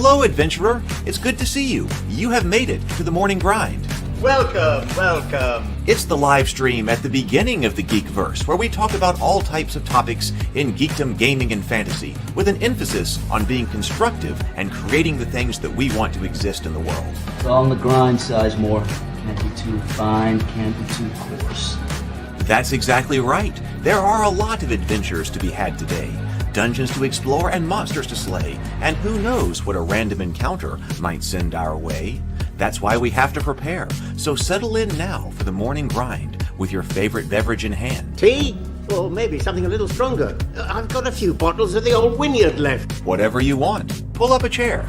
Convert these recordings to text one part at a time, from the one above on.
Hello, adventurer. It's good to see you. You have made it to the morning grind. Welcome, welcome. It's the live stream at the beginning of the Geekverse, where we talk about all types of topics in geekdom, gaming, and fantasy, with an emphasis on being constructive and creating the things that we want to exist in the world. It's all on the grind, Sizemore. Can't be too fine, can't be too coarse. That's exactly right. There are a lot of adventures to be had today. Dungeons to explore and monsters to slay, and who knows what a random encounter might send our way. That's why we have to prepare, so settle in now for the morning grind with your favorite beverage in hand. Tea? Or maybe something a little stronger. I've got a few bottles of the old Wynyard left. Whatever you want. Pull up a chair.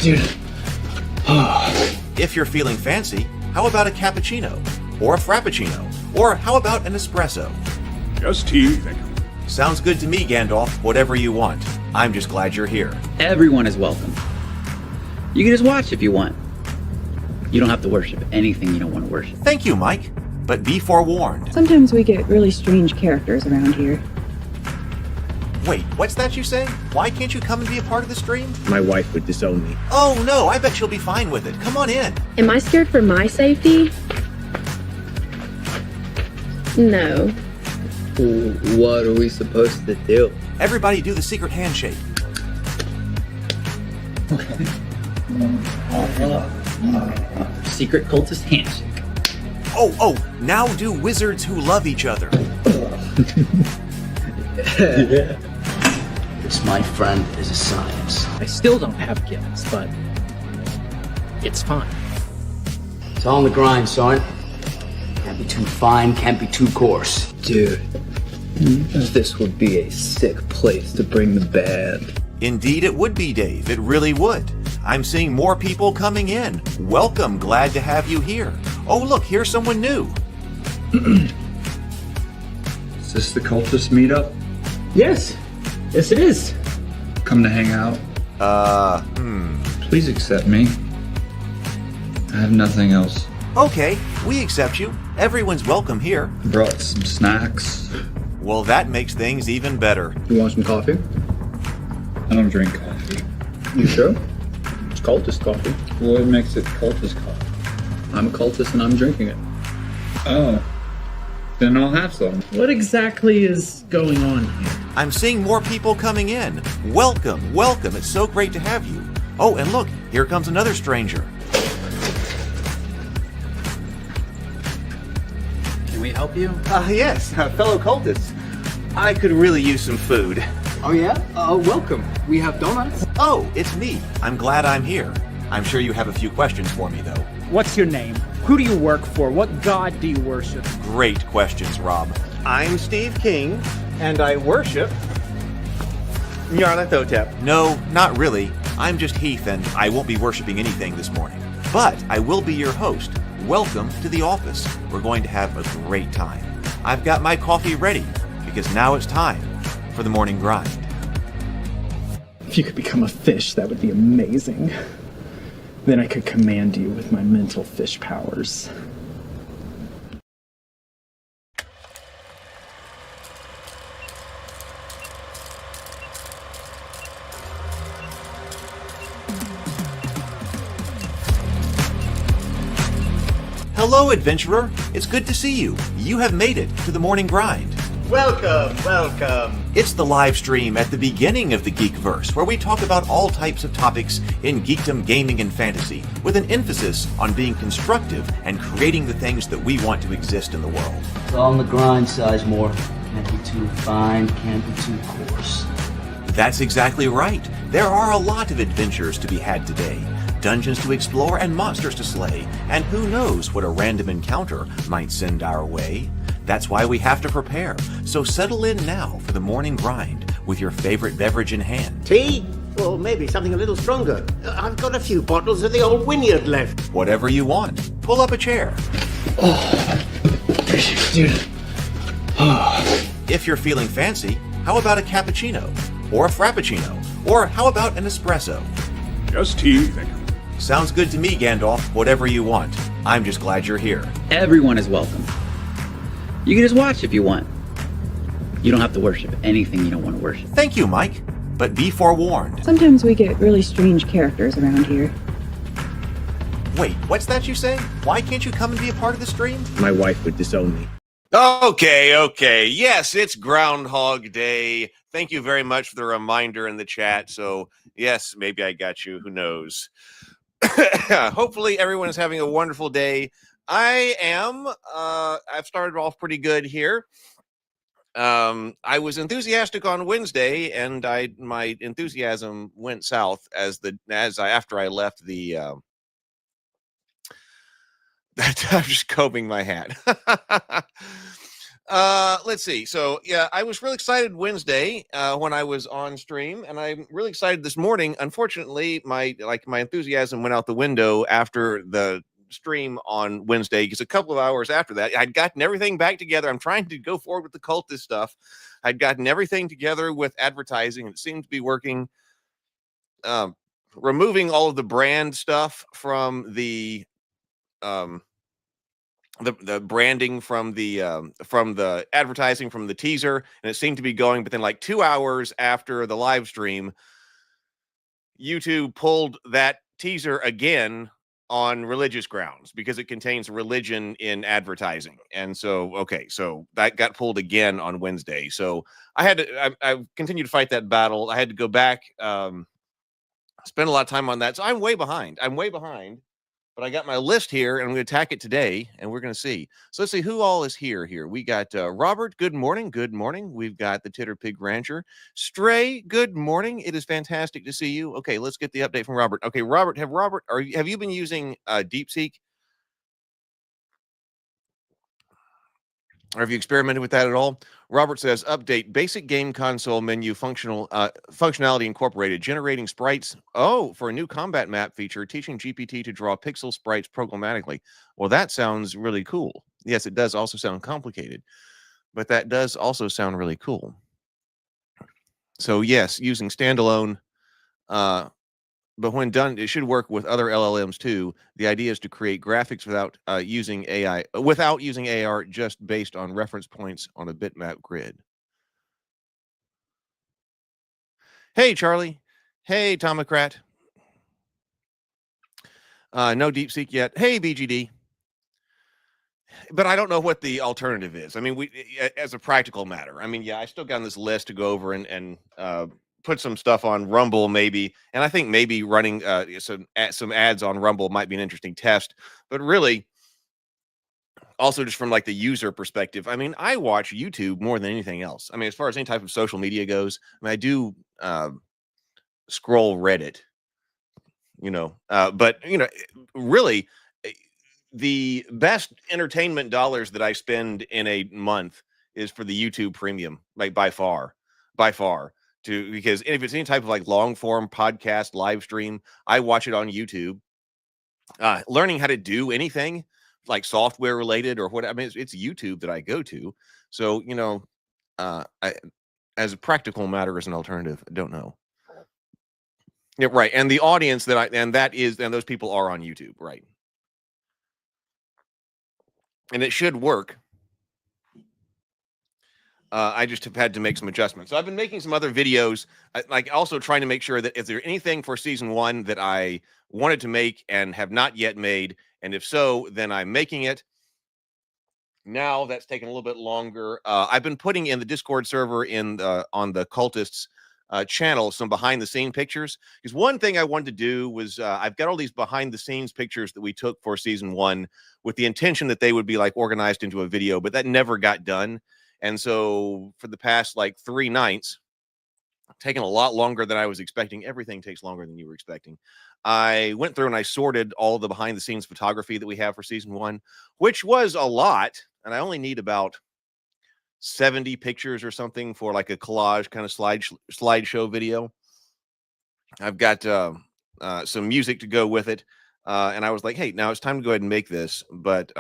Dude. If you're feeling fancy, how about a cappuccino? Or a frappuccino? Or how about an espresso? Just tea, thank you. Sounds good to me, Gandalf. Whatever you want. I'm just glad you're here. Everyone is welcome. You can just watch if you want. You don't have to worship anything you don't want to worship. Thank you, Mike. But be forewarned. Sometimes we get really strange characters around here. Wait, what's that you say? Why can't you come and be a part of the stream? My wife would disown me. Oh no, I bet she'll be fine with it. Come on in. Am I scared for my safety? No. What are we supposed to do? Everybody do the secret handshake. Secret cultist handshake. Oh, now do wizards who love each other. This, my friend, is a science. I still don't have gifts, but it's fine. It's all on the grind, son. Can't be too fine, can't be too coarse. Dude, this would be a sick place to bring the band. Indeed it would be, Dave. It really would. I'm seeing more people coming in. Welcome, glad to have you here. Oh look, here's someone new. Is this the cultist meetup? Yes it is. Come to hang out? Please accept me. I have nothing else. Okay, we accept you. Everyone's welcome here. Brought some snacks. Well, that makes things even better. You want some coffee? I don't drink coffee. You sure? It's cultist coffee. What makes it cultist coffee? I'm a cultist and I'm drinking it. Oh. Then I'll have some. What exactly is going on here? I'm seeing more people coming in. Welcome. It's so great to have you. Oh, and look, here comes another stranger. Can we help you? Yes, fellow cultists. I could really use some food. Oh yeah? Welcome. We have donuts. Oh, it's me. I'm glad I'm here. I'm sure you have a few questions for me, though. What's your name? Who do you work for? What god do you worship? Great questions, Rob. I'm Steve King, and I worship Nyarlathotep. No, not really. I'm just Heath, and I won't be worshiping anything this morning. But I will be your host. Welcome to the office. We're going to have a great time. I've got my coffee ready, because now it's time for the morning grind. If you could become a fish, that would be amazing. Then I could command you with my mental fish powers. Hello, adventurer. It's good to see you. You have made it to the morning grind. Welcome, welcome. It's the live stream at the beginning of the Geekverse, where we talk about all types of topics in geekdom, gaming, and fantasy, with an emphasis on being constructive and creating the things that we want to exist in the world. It's all on the grind, Sizemore. Can't be too fine, can't be too coarse. That's exactly right. There are a lot of adventures to be had today. Dungeons to explore and monsters to slay, and who knows what a random encounter might send our way. That's why we have to prepare, so settle in now for the morning grind with your favorite beverage in hand. Tea? Or maybe something a little stronger. I've got a few bottles of the old Wynyard left. Whatever you want. Pull up a chair. Dude. If you're feeling fancy, how about a cappuccino? Or a frappuccino? Or how about an espresso? Just tea, thank you. Sounds good to me, Gandalf. Whatever you want. I'm just glad you're here. Everyone is welcome. You can just watch if you want. You don't have to worship anything you don't want to worship. Thank you, Mike. But be forewarned. Sometimes we get really strange characters around here. Wait, what's that you say? Why can't you come and be a part of the stream? My wife would disown me. Okay. Yes, it's Groundhog Day. Thank you very much for the reminder in the chat. So, yes, maybe I got you. Who knows? Hopefully, everyone is having a wonderful day. I am. I've started off pretty good here. I was enthusiastic on Wednesday, and my enthusiasm went south after I left the. I'm just combing my hat. Let's see. So yeah, I was really excited Wednesday when I was on stream, and I'm really excited this morning. Unfortunately, my enthusiasm went out the window after the stream on Wednesday, because a couple of hours after that, I'd gotten everything back together. I'm trying to go forward with the cultist stuff. I'd gotten everything together with advertising, and it seemed to be working. Removing all of the brand stuff from the branding from the advertising from the teaser, and it seemed to be going. But then, like 2 hours after the live stream, YouTube pulled that teaser again on religious grounds because it contains religion in advertising. And so that got pulled again on Wednesday. So I continued to fight that battle. I had to go back, spend a lot of time on that. So I'm way behind. But I got my list here, and I'm going to attack it today, and we're going to see. So let's see who all is here. We got Robert. Good morning. We've got the Titter Pig Rancher. Stray. Good morning. It is fantastic to see you. Okay, let's get the update from Robert. Okay, Robert. Have you been using DeepSeek? Or have you experimented with that at all? Robert says, update, basic game console menu functionality incorporated, generating sprites. Oh, for a new combat map feature, teaching GPT to draw pixel sprites programmatically. Well, that sounds really cool. Yes, it does also sound complicated, but that does also sound really cool. So yes, using standalone, but when done, it should work with other LLMs too. The idea is to create graphics without using AR, just based on reference points on a bitmap grid. Hey, Charlie. Hey, Tomocrat. No DeepSeek yet. Hey, BGD. But I don't know what the alternative is. I mean, as a practical matter. I mean, yeah, I still got on this list to go over and put some stuff on Rumble maybe, and I think maybe running some ads on Rumble might be an interesting test. But really, also just from like the user perspective, I mean, I watch YouTube more than anything else. I mean, as far as any type of social media goes, I mean, I do scroll Reddit, but really, the best entertainment dollars that I spend in a month is for the YouTube Premium, like by far. Because if it's any type of like long form podcast live stream, I watch it on YouTube. Learning how to do anything like software related or what, I mean, it's YouTube that I go to. So, as a practical matter, as an alternative, I don't know. Yeah, right. And the audience and those people are on YouTube, right? And it should work. I just have had to make some adjustments. So I've been making some other videos, like also trying to make sure that if there's anything for season 1 that I wanted to make and have not yet made, and if so, then I'm making it. Now that's taken a little bit longer. I've been putting in the Discord server on the Cultists channel some behind the scene pictures, because one thing I wanted to do was I've got all these behind the scenes pictures that we took for season 1 with the intention that they would be like organized into a video, but that never got done. And so for the past like 3 nights, taking a lot longer than I was expecting. Everything takes longer than you were expecting. I went through and I sorted all the behind the scenes photography that we have for season 1, which was a lot. And I only need about 70 pictures or something for like a collage kind of slideshow video. I've got some music to go with it. And I was like, hey, now it's time to go ahead and make this. But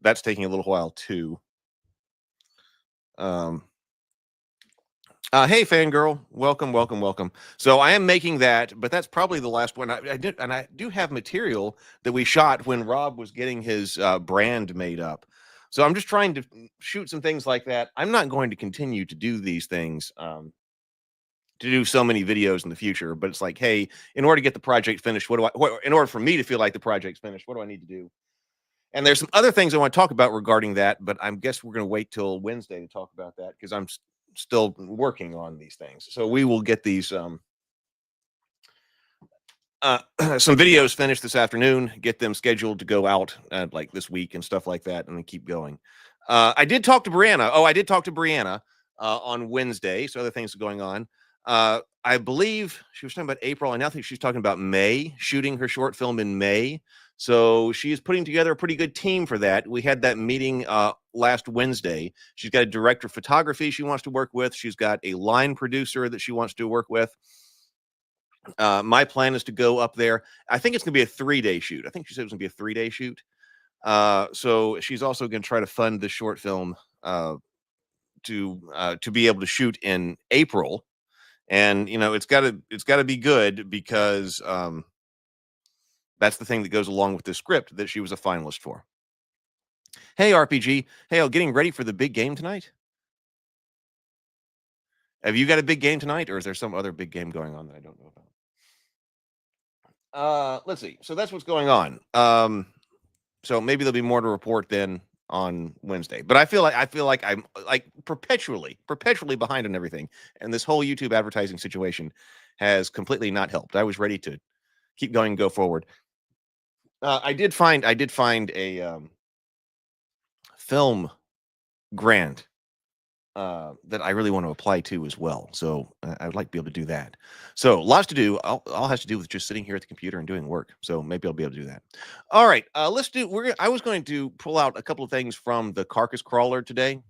that's taking a little while too. Hey, fangirl, welcome. So I am making that, but that's probably the last one. I do have material that we shot when Rob was getting his brand made up. So I'm just trying to shoot some things like that. I'm not going to continue to do these things to do so many videos in the future, but it's like, hey, in order to get the project finished, in order for me to feel like the project's finished, what do I need to do? And there's some other things I want to talk about regarding that, but I guess we're going to wait till Wednesday to talk about that because I'm still working on these things. So we will get these some videos finished this afternoon, get them scheduled to go out like this week and stuff like that, and then keep going. I did talk to Brianna. Oh, I did talk to Brianna on Wednesday. So other things are going on. I believe she was talking about April. I now think she's talking about May, shooting her short film in May. So she is putting together a pretty good team for that. We had that meeting last Wednesday. She's got a director of photography she wants to work with. She's got a line producer that she wants to work with. My plan is to go up there. I think it's going to be a 3-day shoot. I think she said it was going to be a 3-day shoot. So she's also going to try to fund the short film to be able to shoot in April. And it's got to be good because that's the thing that goes along with the script that she was a finalist for. Hey RPG, hey, getting ready for the big game tonight? Have you got a big game tonight, or is there some other big game going on that I don't know about? Let's see. So that's what's going on. So maybe there'll be more to report then on Wednesday. But I feel like I'm like perpetually behind on everything, and this whole YouTube advertising situation has completely not helped. I was ready to keep going and go forward. I did find a film grant that I really want to apply to as well. So I would like to be able to do that. So lots to do. All has to do with just sitting here at the computer and doing work. So maybe I'll be able to do that. All right, let's do. I was going to pull out a couple of things from the Carcass Crawler today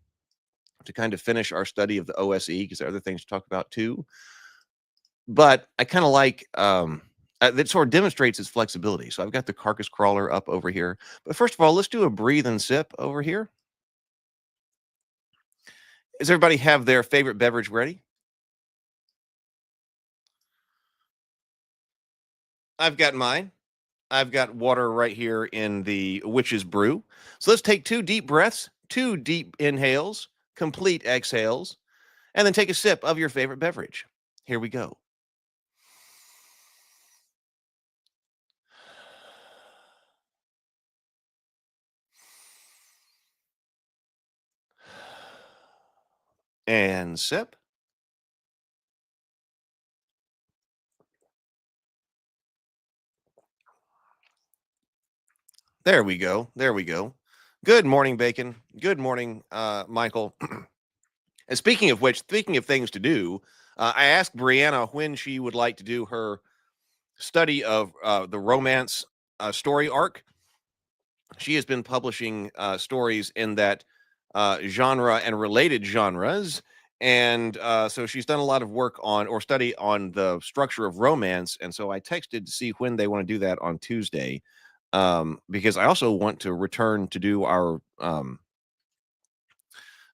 to kind of finish our study of the OSE because there are other things to talk about too. But I kind of like that sort of demonstrates its flexibility. So I've got the Carcass Crawler up over here. But first of all, let's do a breathe and sip over here. Does everybody have their favorite beverage ready? I've got mine. I've got water right here in the Witch's Brew. So let's take 2 deep breaths, 2 deep inhales, complete exhales, and then take a sip of your favorite beverage. Here we go. And sip. There we go. There we go. Good morning, Bacon. Good morning, Michael. And speaking of things to do, I asked Brianna when she would like to do her study of the romance story arc. She has been publishing stories in that genre and related genres. And so she's done a lot of work on or study on the structure of romance. And so I texted to see when they want to do that on Tuesday, because I also want to return to do our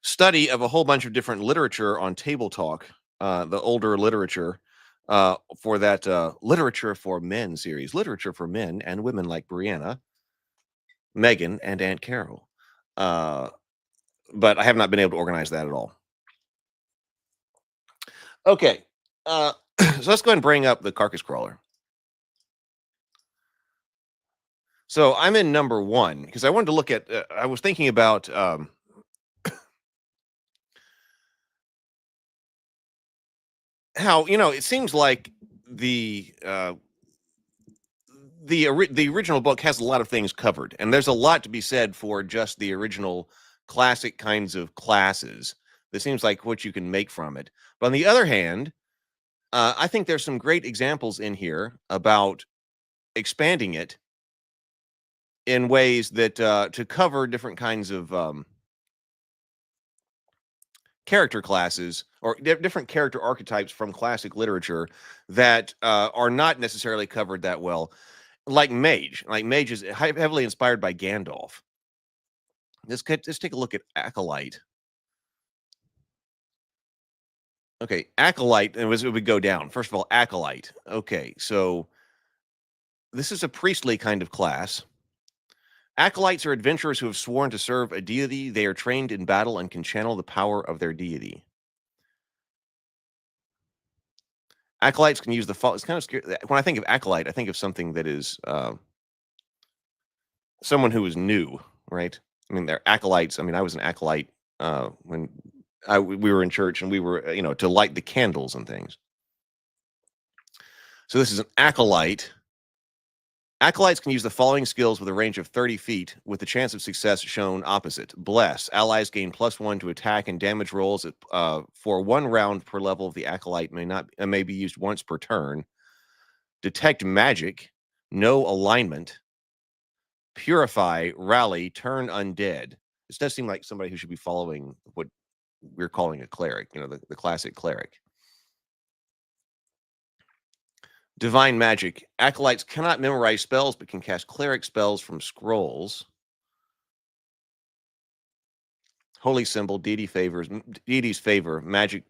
study of a whole bunch of different literature on Table Talk, the older literature for that Literature for Men series, literature for men and women like Brianna, Megan, and Aunt Carol. But I have not been able to organize that at all. Okay, so let's go ahead and bring up the Carcass Crawler. So I'm in number 1 because I wanted to look at, I was thinking about how, it seems like the original book has a lot of things covered, and there's a lot to be said for just the original classic kinds of classes. This seems like what you can make from it. But on the other hand, I think there's some great examples in here about expanding it in ways that to cover different kinds of character classes or different character archetypes from classic literature that are not necessarily covered that well. Like Mage. Like Mage is heavily inspired by Gandalf. Let's take a look at Acolyte. Okay, Acolyte, and it would go down. First of all, Acolyte. Okay, so this is a priestly kind of class. Acolytes are adventurers who have sworn to serve a deity. They are trained in battle and can channel the power of their deity. Acolytes can use the fall. It's kind of scary. When I think of acolyte, I think of something that is someone who is new, right? I mean, they're acolytes. I mean, I was an acolyte when we were in church, and we were, to light the candles and things. So this is an acolyte. Acolytes can use the following skills with a range of 30 feet, with the chance of success shown opposite. Bless. Allies gain +1 to attack and damage rolls for 1 round per level of the acolyte. May be used once per turn. Detect magic. No alignment. Purify. Rally. Turn undead. This does seem like somebody who should be following what we're calling a cleric, the classic cleric. Divine magic. Acolytes cannot memorize spells, but can cast cleric spells from scrolls. Holy symbol. Deities favor. Magic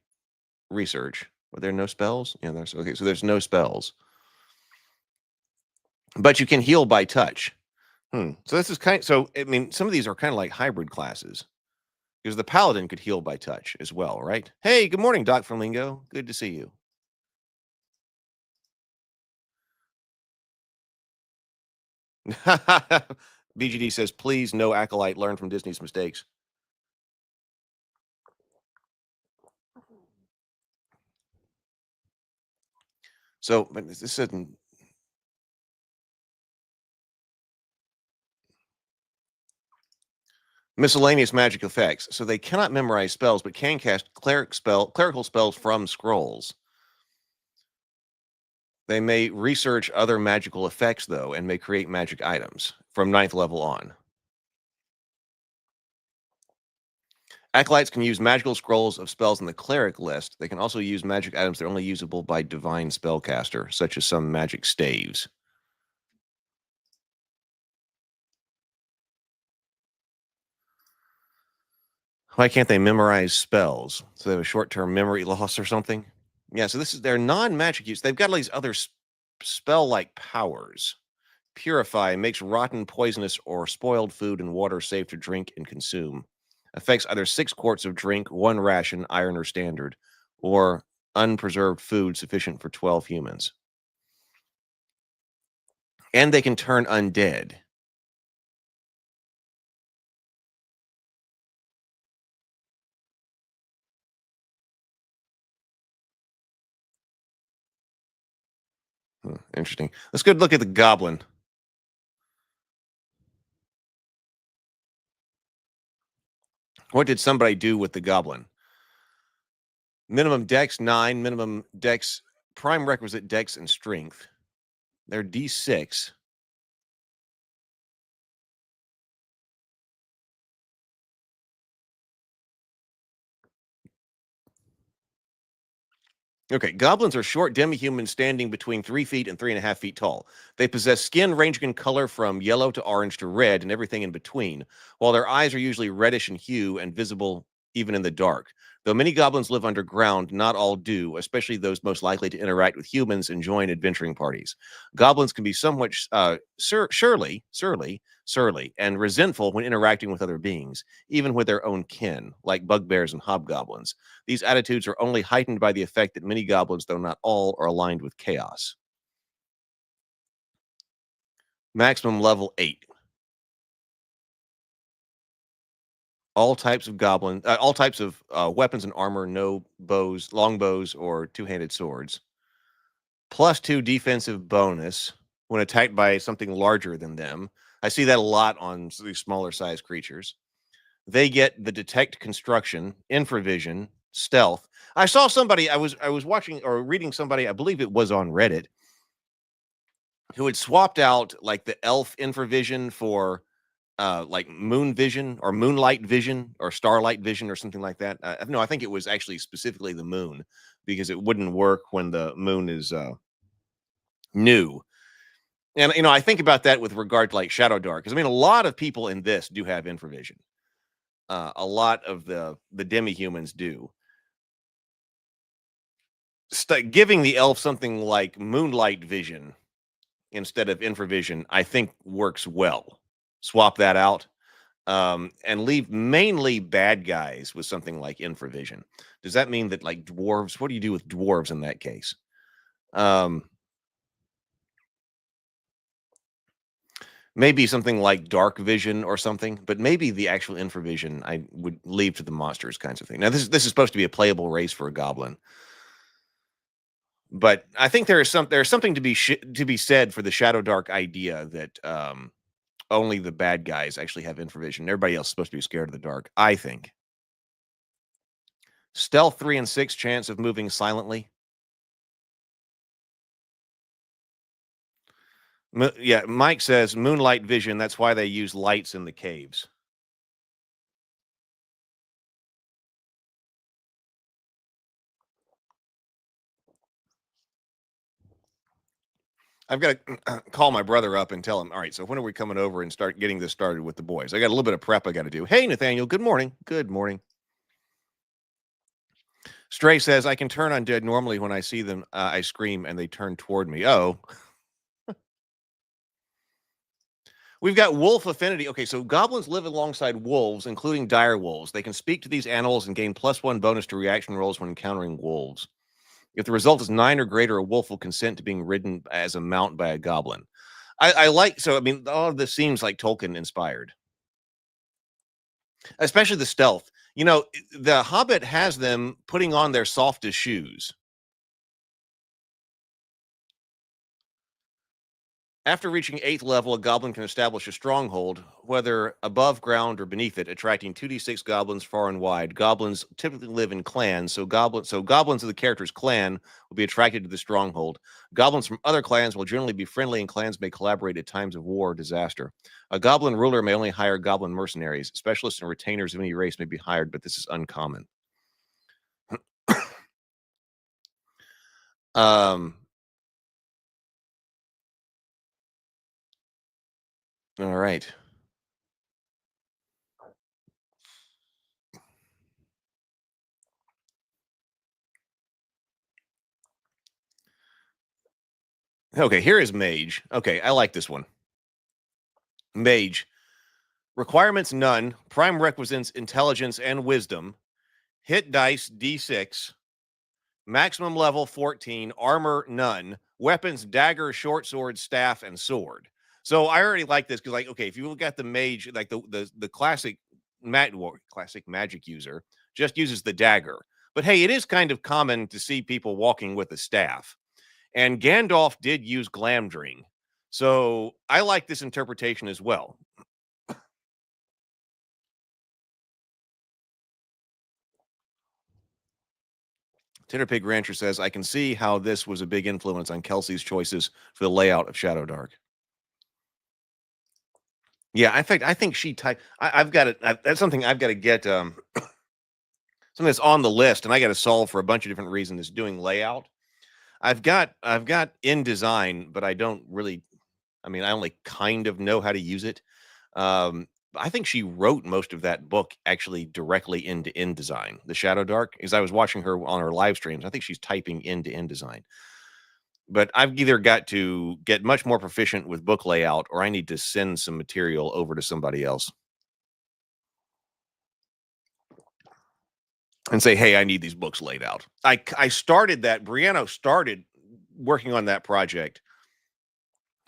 research. Are there no spells? Yeah, there's okay. So there's no spells, but you can heal by touch. So this is some of these are kind of like hybrid classes, because the paladin could heal by touch as well, right? Hey, good morning, Doc from Lingo. Good to see you. BGD says, please, no acolyte, learn from Disney's mistakes. So, but this isn't. Miscellaneous magic effects. So they cannot memorize spells, but can cast clerical spells from scrolls. They may research other magical effects, though, and may create magic items from 9th level on. Acolytes can use magical scrolls of spells in the cleric list. They can also use magic items that are only usable by divine spellcaster, such as some magic staves. Why can't they memorize spells? So they have a short-term memory loss or something? Yeah, so this is their non-magic use. They've got all these other spell-like powers. Purify makes rotten, poisonous, or spoiled food and water safe to drink and consume. Affects either 6 quarts of drink, 1 ration, iron or standard, or unpreserved food sufficient for 12 humans. And they can turn undead. Interesting. Let's go look at the goblin. What did somebody do with the goblin? Minimum dex 9, minimum dex, prime requisite dex and strength. They're D6. Okay, goblins are short demi-humans standing between 3 feet and 3.5 feet tall. They possess skin ranging in color from yellow to orange to red and everything in between, while their eyes are usually reddish in hue and visible even in the dark. Though many goblins live underground, not all do, especially those most likely to interact with humans and join adventuring parties. Goblins can be somewhat surly, and resentful when interacting with other beings, even with their own kin, like bugbears and hobgoblins. These attitudes are only heightened by the effect that many goblins, though not all, are aligned with chaos. Maximum level 8. All types of weapons and armor, no bows, longbows, or two-handed swords. +2 defensive bonus when attacked by something larger than them. I see that a lot on these smaller sized creatures. They get the detect construction, infravision, stealth. I saw somebody, I was watching or reading somebody, I believe it was on Reddit, who had swapped out like the elf infravision for like moon vision or moonlight vision or starlight vision or something like that. No, I think it was actually specifically the moon, because it wouldn't work when the moon is new. And I think about that with regard to like Shadow Dark, because I mean a lot of people in this do have infravision. A lot of the demi-humans do. Giving the elf something like moonlight vision instead of infravision, I think works well. Swap that out and leave mainly bad guys with something like infravision. Does that mean that like dwarves, what do you do with dwarves in that case? Maybe something like dark vision or something, but maybe the actual infravision I would leave to the monsters kinds of thing. Now, this is supposed to be a playable race for a goblin, but I think there's something to be said for the Shadow Dark idea that only the bad guys actually have infravision. Everybody else is supposed to be scared of the dark, I think. Stealth 3 and 6 chance of moving silently. Yeah, Mike says moonlight vision. That's why they use lights in the caves. I've got to call my brother up and tell him, all right, so when are we coming over and start getting this started with the boys? I got a little bit of prep I got to do. Hey, Nathaniel, good morning. Good morning. Stray says, I can turn on dead normally when I see them. I scream and they turn toward me. Oh. We've got wolf affinity. Okay, so goblins live alongside wolves, including dire wolves. They can speak to these animals and gain +1 bonus to reaction rolls when encountering wolves. If the result is 9 or greater, a wolf will consent to being ridden as a mount by a goblin. I mean, all of this seems like Tolkien inspired, especially the stealth. You know, the Hobbit has them putting on their softest shoes. After reaching 8th level, a goblin can establish a stronghold, whether above ground or beneath it, attracting 2d6 goblins far and wide. Goblins typically live in clans, so goblins of the character's clan will be attracted to the stronghold. Goblins from other clans will generally be friendly, and clans may collaborate at times of war or disaster. A goblin ruler may only hire goblin mercenaries. Specialists and retainers of any race may be hired, but this is uncommon. All right. Okay, here is Mage. Okay, I like this one. Mage. Requirements none. Prime requisites intelligence and wisdom. Hit dice D6. Maximum level 14. Armor none. Weapons dagger, short sword, staff, and sword. So I already like this because, like, okay, if you look at the mage, like the classic magic user just uses the dagger. But hey, it is kind of common to see people walking with a staff. And Gandalf did use Glamdring. So I like this interpretation as well. Tinderpig Rancher says, I can see how this was a big influence on Kelsey's choices for the layout of Shadow Dark. Yeah, in fact, I think she typed. I've got it. That's something I've got to get. Something that's on the list, and I got to solve for a bunch of different reasons. Is doing layout. I've got InDesign, but I don't really. I mean, I only kind of know how to use it. I think she wrote most of that book actually directly into InDesign, the Shadow Dark. As I was watching her on her live streams, I think she's typing into InDesign. But I've either got to get much more proficient with book layout, or I need to send some material over to somebody else and say, hey, I need these books laid out. I started that. Brianna started working on that project,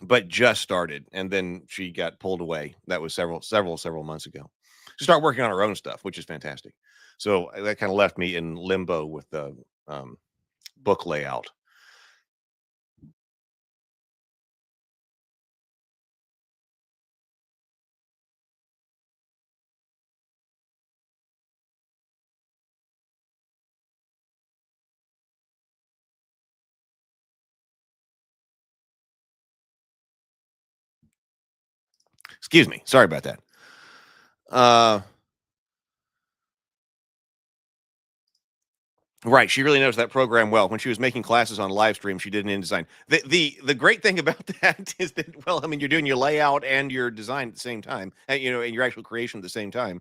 but just started, and then she got pulled away. That was several months ago. She started working on her own stuff, which is fantastic. So that kind of left me in limbo with the book layout. Excuse me. Sorry about that. Right. She really knows that program well. When she was making classes on live stream, she did an InDesign. The great thing about that is that, well, I mean, you're doing your layout and your design at the same time, and, you know, and your actual creation at the same time.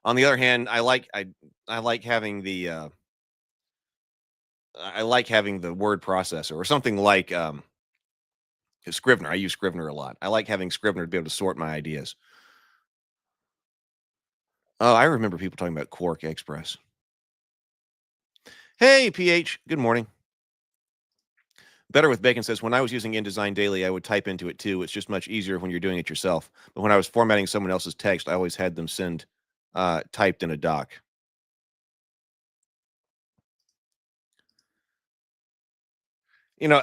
On the other hand, I like having the word processor or something like Scrivener. I use Scrivener a lot. I like having Scrivener to be able to sort my ideas. Oh, I remember people talking about Quark Express. Hey, PH. Good morning. Better with Bacon says, when I was using InDesign Daily, I would type into it too. It's just much easier when you're doing it yourself. But when I was formatting someone else's text, I always had them send typed in a doc. You know,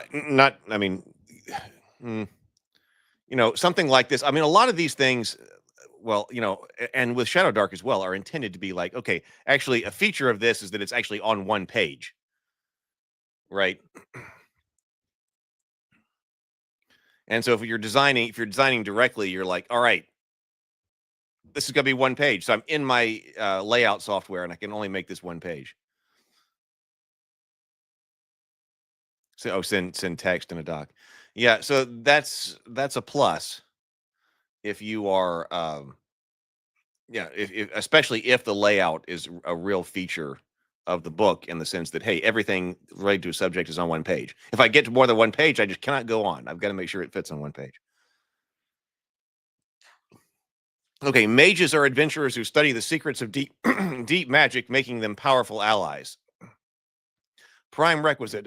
something like this. I mean, a lot of these things, well, and with Shadow Dark as well, are intended to be like, okay, actually, a feature of this is that it's actually on one page, right? And so if you're designing directly, you're like, all right, this is going to be one page. So I'm in my layout software, and I can only make this one page. So send text in a doc. Yeah, so that's a plus if you are, if especially if the layout is a real feature of the book, in the sense that, hey, everything related to a subject is on one page. If I get to more than one page, I just cannot go on. I've got to make sure it fits on one page. Okay, mages are adventurers who study the secrets of deep deep magic, making them powerful allies. Prime requisite,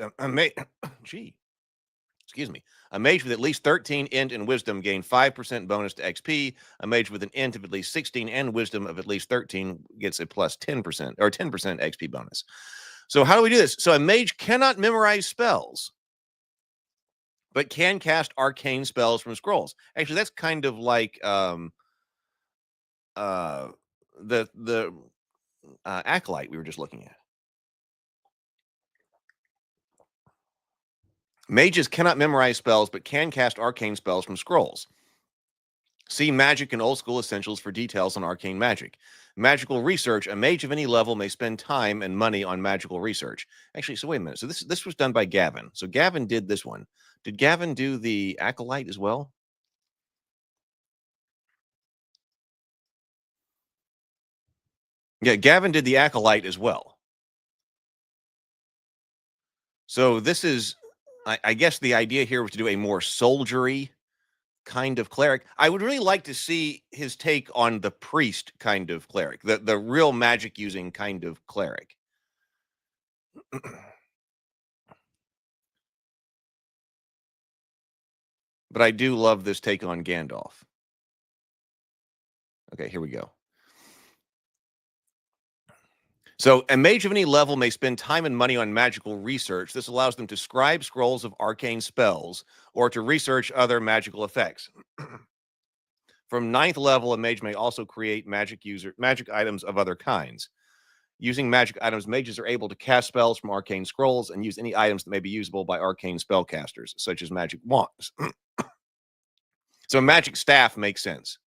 excuse me. A mage with at least 13 int and wisdom gain 5% bonus to XP. A mage with an int of at least 16 and wisdom of at least 13 gets a plus 10% or 10% XP bonus. So how do we do this? So a mage cannot memorize spells, but can cast arcane spells from scrolls. Actually, that's kind of like the acolyte we were just looking at. Mages cannot memorize spells, but can cast arcane spells from scrolls. See Magic and Old School Essentials for details on arcane magic. Magical research. A mage of any level may spend time and money on magical research. Actually, so wait a minute. So this was done by Gavin. So Gavin did this one. Did Gavin do the acolyte as well? Yeah, Gavin did the acolyte as well. So this is, I guess the idea here was to do a more soldiery kind of cleric. I would really like to see his take on the priest kind of cleric, the real magic using kind of cleric. But I do love this take on Gandalf. Okay, here we go. So a mage of any level may spend time and money on magical research. This allows them to scribe scrolls of arcane spells or to research other magical effects. From 9th level, a mage may also create magic items of other kinds. Using magic items, mages are able to cast spells from arcane scrolls and use any items that may be usable by arcane spellcasters, such as magic wands. So a magic staff makes sense.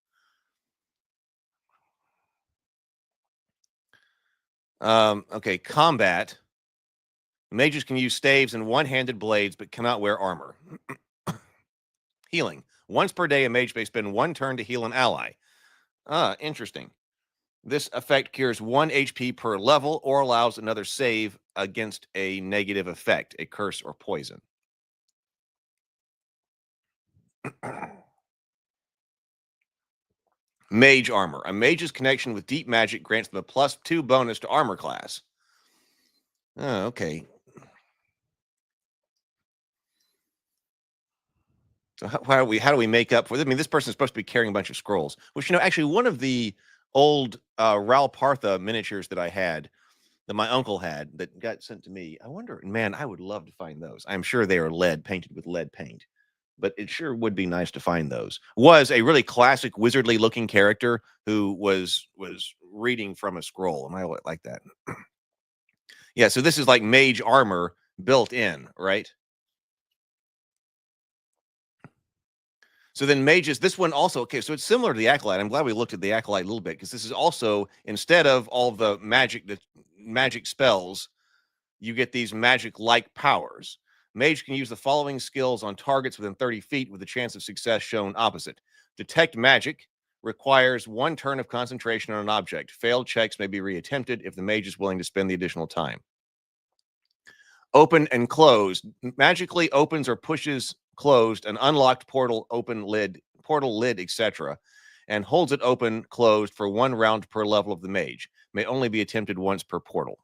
Okay, combat. Mages can use staves and one-handed blades, but cannot wear armor. Healing. Once per day, a mage may spend 1 turn to heal an ally. Interesting. This effect cures 1 HP per level or allows another save against a negative effect, a curse or poison. Mage armor. A mage's connection with deep magic grants them a +2 bonus to armor class. Oh, okay. So how do we make up for this? I mean, this person is supposed to be carrying a bunch of scrolls, which, actually one of the old Ral Partha miniatures that I had, that my uncle had, that got sent to me. I wonder, man, I would love to find those. I'm sure they are painted with lead paint. But it sure would be nice to find those. Was a really classic wizardly looking character who was reading from a scroll. And I like that. Yeah, so this is like mage armor built in, right? So then mages, this one also, okay, so it's similar to the acolyte. I'm glad we looked at the acolyte a little bit, because this is also, instead of all the magic spells, you get these magic-like powers. Mage can use the following skills on targets within 30 feet with the chance of success shown opposite. Detect magic requires 1 turn of concentration on an object. Failed checks may be reattempted if the mage is willing to spend the additional time. Open and closed. Magically opens or pushes closed an unlocked portal, lid, etc., and holds it open, closed for 1 round per level of the mage. May only be attempted once per portal.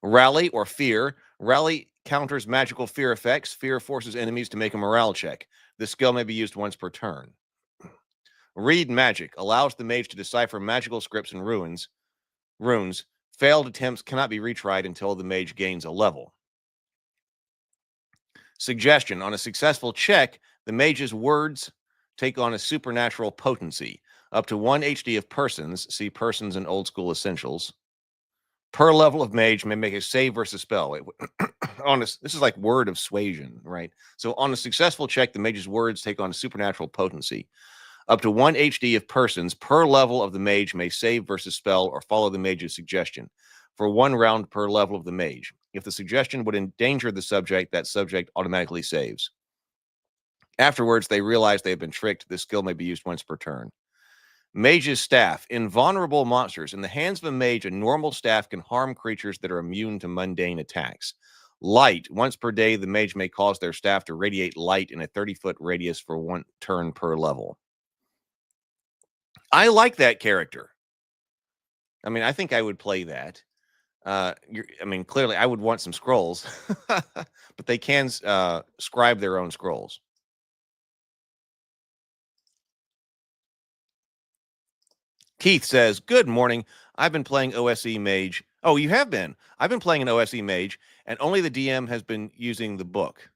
Rally or fear. Rally counters magical fear effects. Fear forces enemies to make a morale check. This skill may be used once per turn. Read magic allows the mage to decipher magical scripts and runes. Failed attempts cannot be retried until the mage gains a level. Suggestion: on a successful check, the mage's words take on a supernatural potency. Up to 1 HD of persons, see persons in Old School Essentials, per level of mage may make a save versus spell. This is like word of suasion, right? So on a successful check, the mage's words take on a supernatural potency. Up to 1 HD of persons per level of the mage may save versus spell or follow the mage's suggestion for 1 round per level of the mage. If the suggestion would endanger the subject, that subject automatically saves. Afterwards, they realize they have been tricked. This skill may be used once per turn. Mage's Staff. Invulnerable monsters. In the hands of a mage, a normal staff can harm creatures that are immune to mundane attacks. Light. Once per day, the mage may cause their staff to radiate light in a 30-foot radius for 1 turn per level. I like that character. I mean, I think I would play that. Clearly, I would want some scrolls, but they can scribe their own scrolls. Keith says, good morning. I've been playing OSE Mage. Oh, you have been? I've been playing an OSE Mage, and only the DM has been using the book.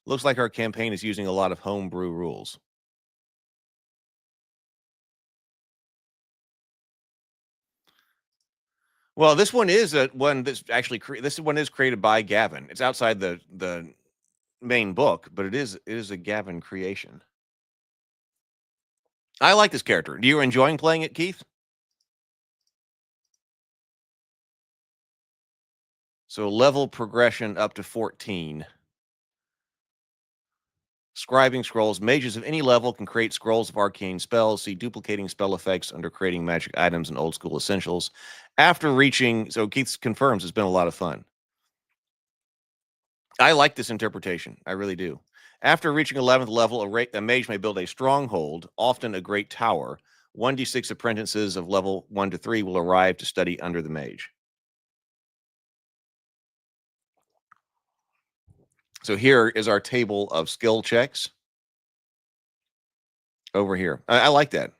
Looks like our campaign is using a lot of homebrew rules. Well, this one is one that's actually this one is created by Gavin. It's outside the main book, but it is a Gavin creation. I like this character. Do you enjoying playing it, Keith? So level progression up to 14. Scribing scrolls. Mages of any level can create scrolls of arcane spells. See duplicating spell effects under creating magic items in Old School Essentials. After reaching, so Keith confirms it's been a lot of fun. I like this interpretation. I really do. After reaching 11th level, a mage may build a stronghold, often a great tower. 1d6 apprentices of level 1 to 3 will arrive to study under the mage. So here is our table of skill checks. Over here. I like that.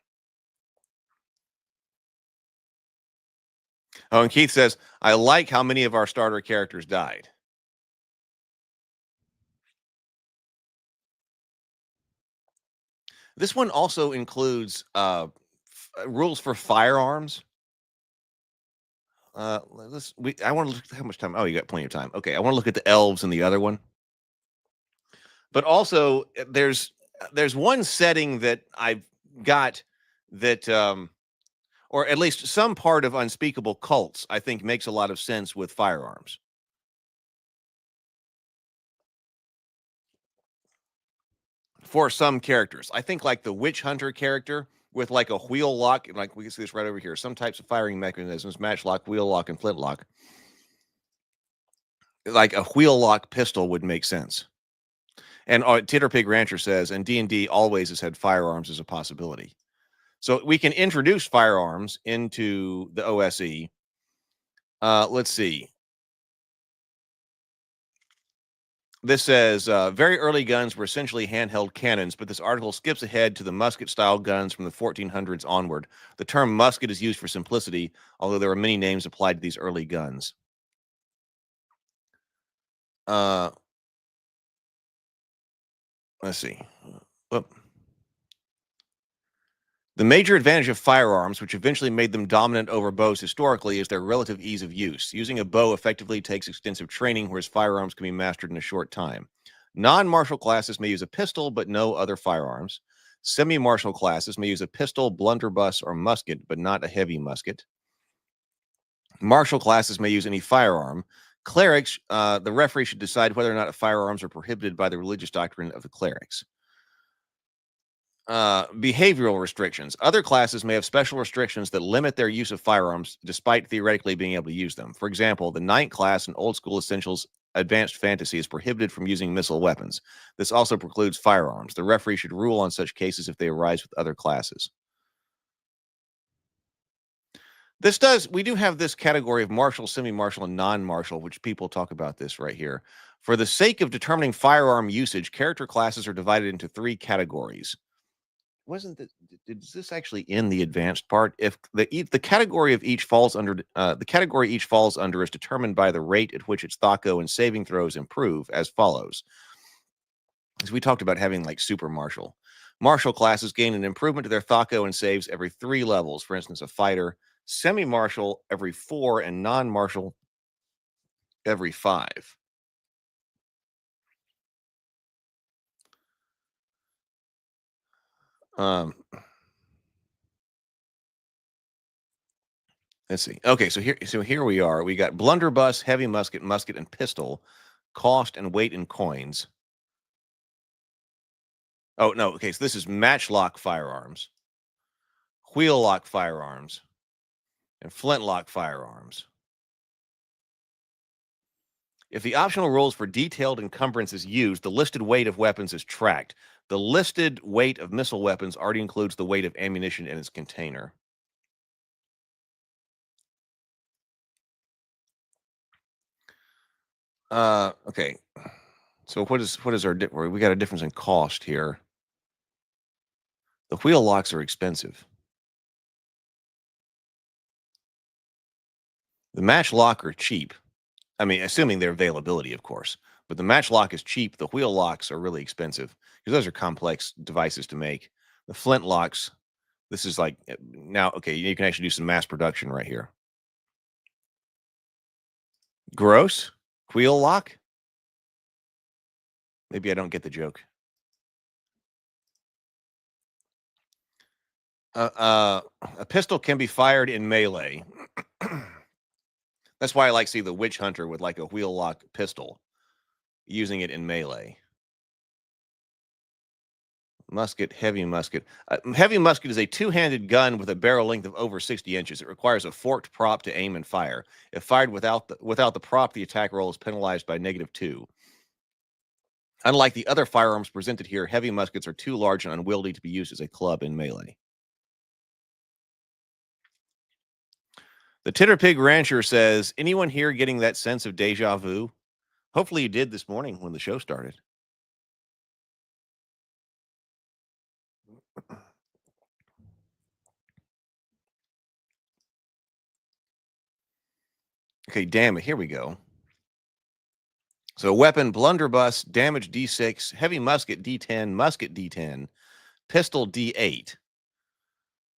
Oh, and Keith says, I like how many of our starter characters died. This one also includes rules for firearms. I want to look at how much time. Oh, you got plenty of time. Okay, I want to look at the elves and the other one. But also, there's one setting that I've got that, or at least some part of Unspeakable Cults, I think makes a lot of sense with firearms. For some characters, I think like the Witch Hunter character with like a wheel lock, like we can see this right over here. Some types of firing mechanisms, matchlock, wheel lock, and flintlock. Like a wheel lock pistol would make sense. And Titterpig Rancher says, and D&D always has had firearms as a possibility. So we can introduce firearms into the OSE. Let's see. This says, very early guns were essentially handheld cannons, but this article skips ahead to the musket-style guns from the 1400s onward. The term musket is used for simplicity, although there are many names applied to these early guns. Let's see. Whoop. The major advantage of firearms, which eventually made them dominant over bows historically, is their relative ease of use. Using a bow effectively takes extensive training, whereas firearms can be mastered in a short time. Non-martial classes may use a pistol, but no other firearms. Semi-martial classes may use a pistol, blunderbuss, or musket, but not a heavy musket. Martial classes may use any firearm. Clerics, the referee should decide whether or not firearms are prohibited by the religious doctrine of the clerics. Behavioral restrictions. Other classes may have special restrictions that limit their use of firearms despite theoretically being able to use them. For example, the Knight class in Old School Essentials Advanced Fantasy is prohibited from using missile weapons. This also precludes firearms. The referee should rule on such cases if they arise with other classes. We do have this category of martial, semi-martial, and non-martial, which people talk about this right here. For the sake of determining firearm usage, character classes are divided into 3 categories. Is this actually in the advanced part? If the category of each falls under the category each falls under is determined by the rate at which its THAC0 and saving throws improve as follows. As we talked about having like super martial. Martial classes gain an improvement to their THAC0 and saves every 3 levels. For instance, a fighter. Semi-martial every 4 and non-martial every 5. Let's see. Okay, so here we are. We got blunderbuss, heavy musket, musket, and pistol, cost and weight in coins. Oh no. Okay, so this is matchlock firearms, wheel lock firearms, and flintlock firearms. If the optional rules for detailed encumbrance is used, the listed weight of weapons is tracked. The listed weight of missile weapons already includes the weight of ammunition in its container. Okay. So what is our we got a difference in cost here. The wheel locks are expensive. The matchlock are cheap. I mean, assuming their availability, of course. But the matchlock is cheap. The wheel locks are really expensive because those are complex devices to make. The flintlocks, this is like now, okay, you can actually do some mass production right here. Gross? Wheel lock? Maybe I don't get the joke. A pistol can be fired in melee. That's why I like to see the witch hunter with like a wheel lock pistol, using it in melee. Musket, heavy musket. Heavy musket is a 2-handed gun with a barrel length of over 60 inches. It requires a forked prop to aim and fire. If fired without the prop, the attack roll is penalized by -2. Unlike the other firearms presented here, heavy muskets are too large and unwieldy to be used as a club in melee. The Titterpig Rancher says, anyone here getting that sense of deja vu? Hopefully you did this morning when the show started. Okay, damn it. Here we go. So weapon, blunderbuss, damage D6, heavy musket D10, musket D10, pistol D8.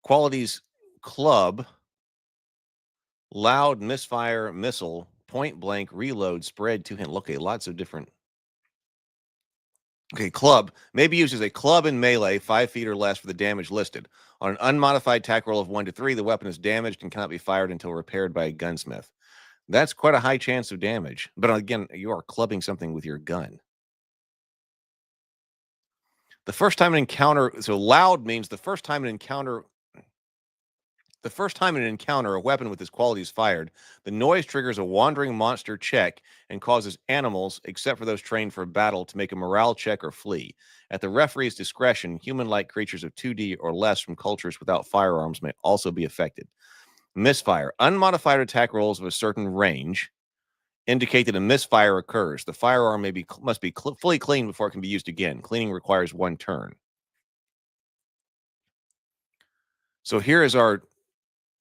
Qualities, club, loud, misfire, missile, point blank, reload, spread, 2-hand. Okay, lots of different. Okay, club. May be used as a club in melee, 5 feet or less for the damage listed. On an unmodified attack roll of 1 to 3, the weapon is damaged and cannot be fired until repaired by a gunsmith. That's quite a high chance of damage. But again, you are clubbing something with your gun. The first time an encounter, so loud means the first time an encounter, a weapon with this quality is fired, the noise triggers a wandering monster check and causes animals, except for those trained for battle, to make a morale check or flee. At the referee's discretion, human-like creatures of 2D or less from cultures without firearms may also be affected. Misfire. Unmodified attack rolls of a certain range indicate that a misfire occurs. The firearm must be fully cleaned before it can be used again. Cleaning requires 1 turn. So here is our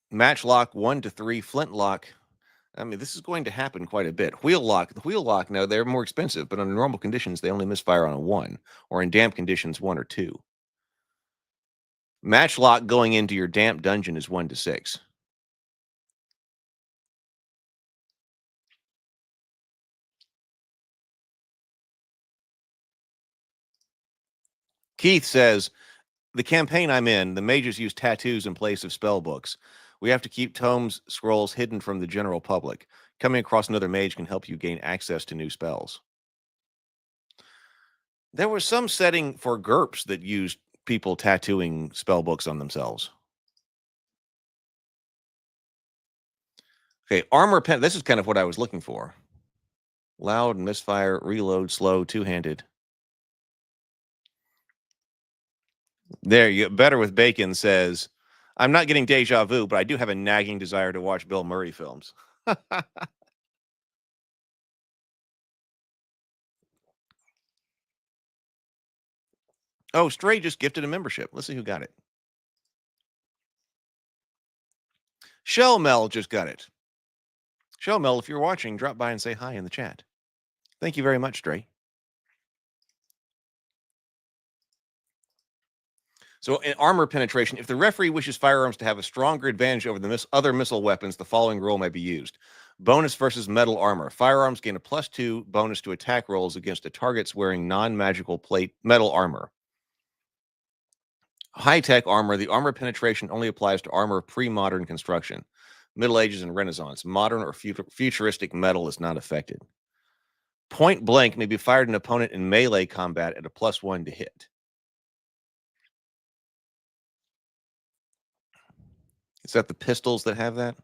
matchlock 1 to 3, flintlock. I mean, this is going to happen quite a bit. Wheel lock. The wheel lock, now they're more expensive, but under normal conditions, they only misfire on a 1, or in damp conditions, 1 or 2. Matchlock going into your damp dungeon is 1 to 6. Keith says, the campaign I'm in, the mages use tattoos in place of spell books. We have to keep tomes, scrolls hidden from the general public. Coming across another mage can help you gain access to new spells. There was some setting for GURPS that used people tattooing spell books on themselves. Okay, armor pen. This is kind of what I was looking for. Loud, misfire, reload, slow, 2-handed. There, you Better with Bacon says, I'm not getting deja vu, but I do have a nagging desire to watch Bill Murray films. Oh, Stray just gifted a membership. Let's see who got it. Shell Mel just got it. Shell Mel, if you're watching, drop by and say hi in the chat. Thank you very much, Stray. So in armor penetration, if the referee wishes firearms to have a stronger advantage over the other missile weapons, the following rule may be used. Bonus versus metal armor. Firearms gain a +2 bonus to attack rolls against a targets wearing non-magical plate metal armor. High-tech armor. The armor penetration only applies to armor of pre-modern construction. Middle Ages and Renaissance. Modern or futuristic metal is not affected. Point blank may be fired at an opponent in melee combat at a +1 to hit. Is that the pistols that have that?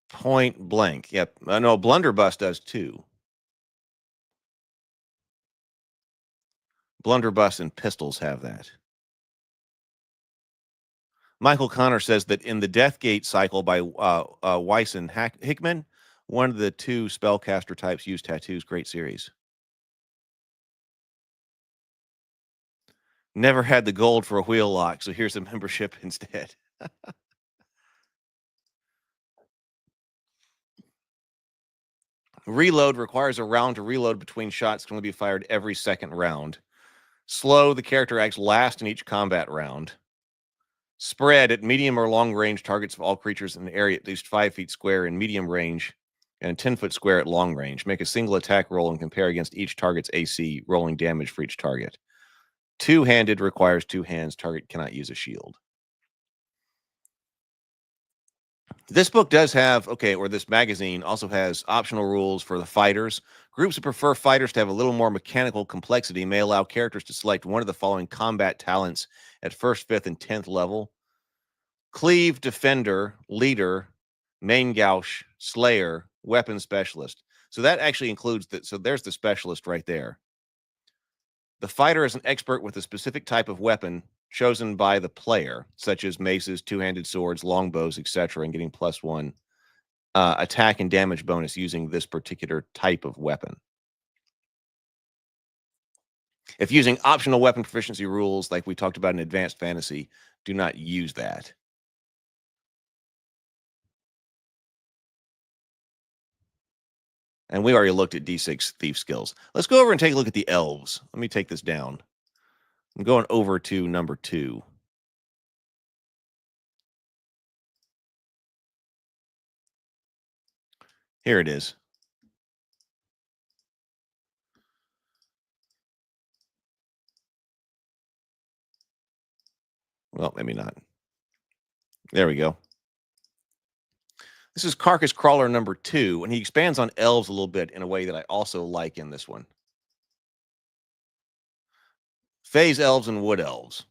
Point blank. Yep. No, Blunderbuss does too. Blunderbuss and pistols have that. Michael Connor says that in the Deathgate cycle by Weiss and Hickman, one of the two spellcaster types used tattoos. Great series. Never had the gold for a wheel lock, so here's a membership instead. Reload requires a round to reload between shots, can only be fired every second round. Slow, the character acts last in each combat round. Spread, at medium or long range, targets of all creatures in the area at least 5 feet square in medium range and a 10-foot square at long range. Make a single attack roll and compare against each target's AC, rolling damage for each target. Two-handed requires 2 hands. Target cannot use a shield. This book does have, or this magazine also has optional rules for the fighters. Groups who prefer fighters to have a little more mechanical complexity may allow characters to select one of the following combat talents at 1st, 5th, and 10th level. Cleave, Defender, Leader, Main Gauche, Slayer, Weapon Specialist. So that actually includes that. So there's the specialist right there. The fighter is an expert with a specific type of weapon chosen by the player, such as maces, two-handed swords, longbows, etc., and getting +1 attack and damage bonus using this particular type of weapon. If using optional weapon proficiency rules, like we talked about in Advanced Fantasy, do not use that. And we already looked at D6 thief skills. Let's go over and take a look at the elves. Let me take this down. I'm going over to number 2. Here it is. Well, maybe not. There we go. This is Carcass Crawler number 2, and he expands on elves a little bit in a way that I also like in this one. Phase elves and wood elves.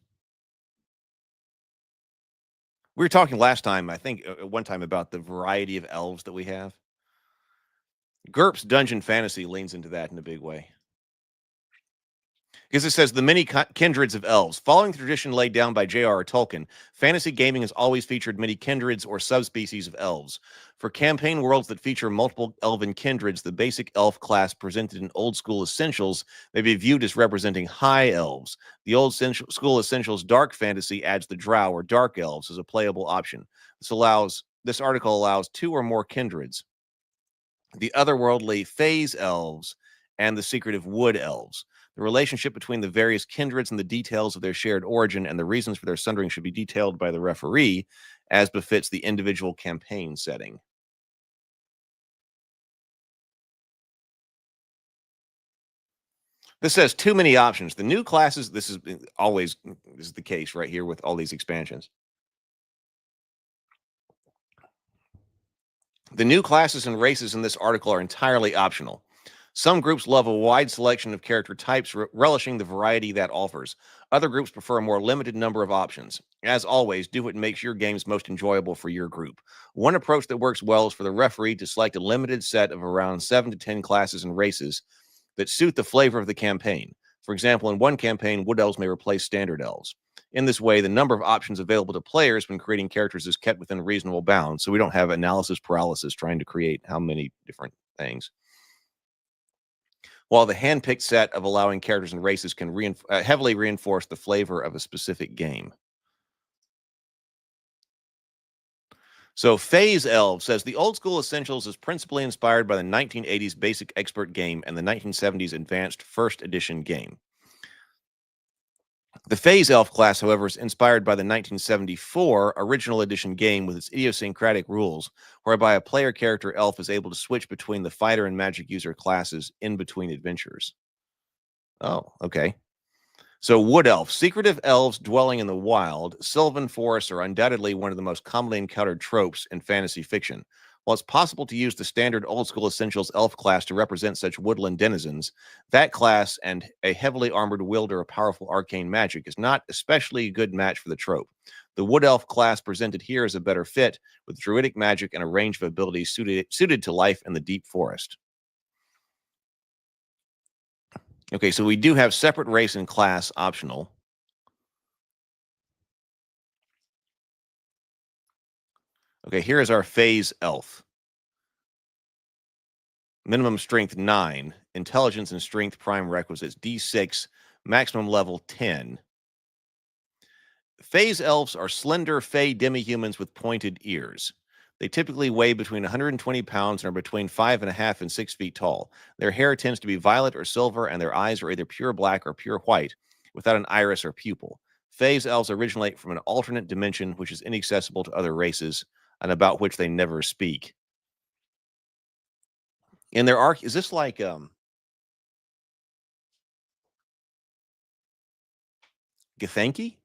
We were talking last time, I think, one time about the variety of elves that we have. GURPS Dungeon Fantasy leans into that in a big way. Because it says, the many kindreds of elves. Following the tradition laid down by J.R.R. Tolkien, fantasy gaming has always featured many kindreds or subspecies of elves. For campaign worlds that feature multiple elven kindreds, the basic elf class presented in Old School Essentials may be viewed as representing high elves. The Old School Essentials Dark Fantasy adds the drow or dark elves as a playable option. This article allows 2 or more kindreds, the otherworldly phase elves, and the secretive wood elves. The relationship between the various kindreds and the details of their shared origin and the reasons for their sundering should be detailed by the referee as befits the individual campaign setting. This says too many options. The new classes, this is the case right here with all these expansions. The new classes and races in this article are entirely optional. Some groups love a wide selection of character types, relishing the variety that offers. Other groups prefer a more limited number of options. As always, do what makes your games most enjoyable for your group. One approach that works well is for the referee to select a limited set of around 7 to 10 classes and races that suit the flavor of the campaign. For example, in one campaign, wood elves may replace standard elves. In this way, the number of options available to players when creating characters is kept within reasonable bounds, so we don't have analysis paralysis trying to create how many different things. While the hand-picked set of allowing characters and races can heavily reinforce the flavor of a specific game. So Phase Elves says the Old School Essentials is principally inspired by the 1980s Basic Expert game and the 1970s Advanced First Edition game. The Phase Elf class, however, is inspired by the 1974 Original Edition game with its idiosyncratic rules, whereby a player character elf is able to switch between the fighter and magic user classes in between adventures. Oh, okay. So Wood Elf. Secretive elves dwelling in the wild, sylvan forests are undoubtedly one of the most commonly encountered tropes in fantasy fiction. While it's possible to use the standard Old School Essentials elf class to represent such woodland denizens, that class and a heavily armored wielder of powerful arcane magic is not especially a good match for the trope. The Wood Elf class presented here is a better fit, with druidic magic and a range of abilities suited to life in the deep forest. Okay, so we do have separate race and class optional. Okay, here is our Phase Elf. Minimum strength 9, intelligence and strength prime requisites D6, maximum level 10. Phase Elves are slender fey demi-humans with pointed ears. They typically weigh between 120 pounds and are between 5.5 and 6 feet tall. Their hair tends to be violet or silver, and their eyes are either pure black or pure white, without an iris or pupil. Phase Elves originate from an alternate dimension which is inaccessible to other races, and about which they never speak. In their arc, is this like Githyanki?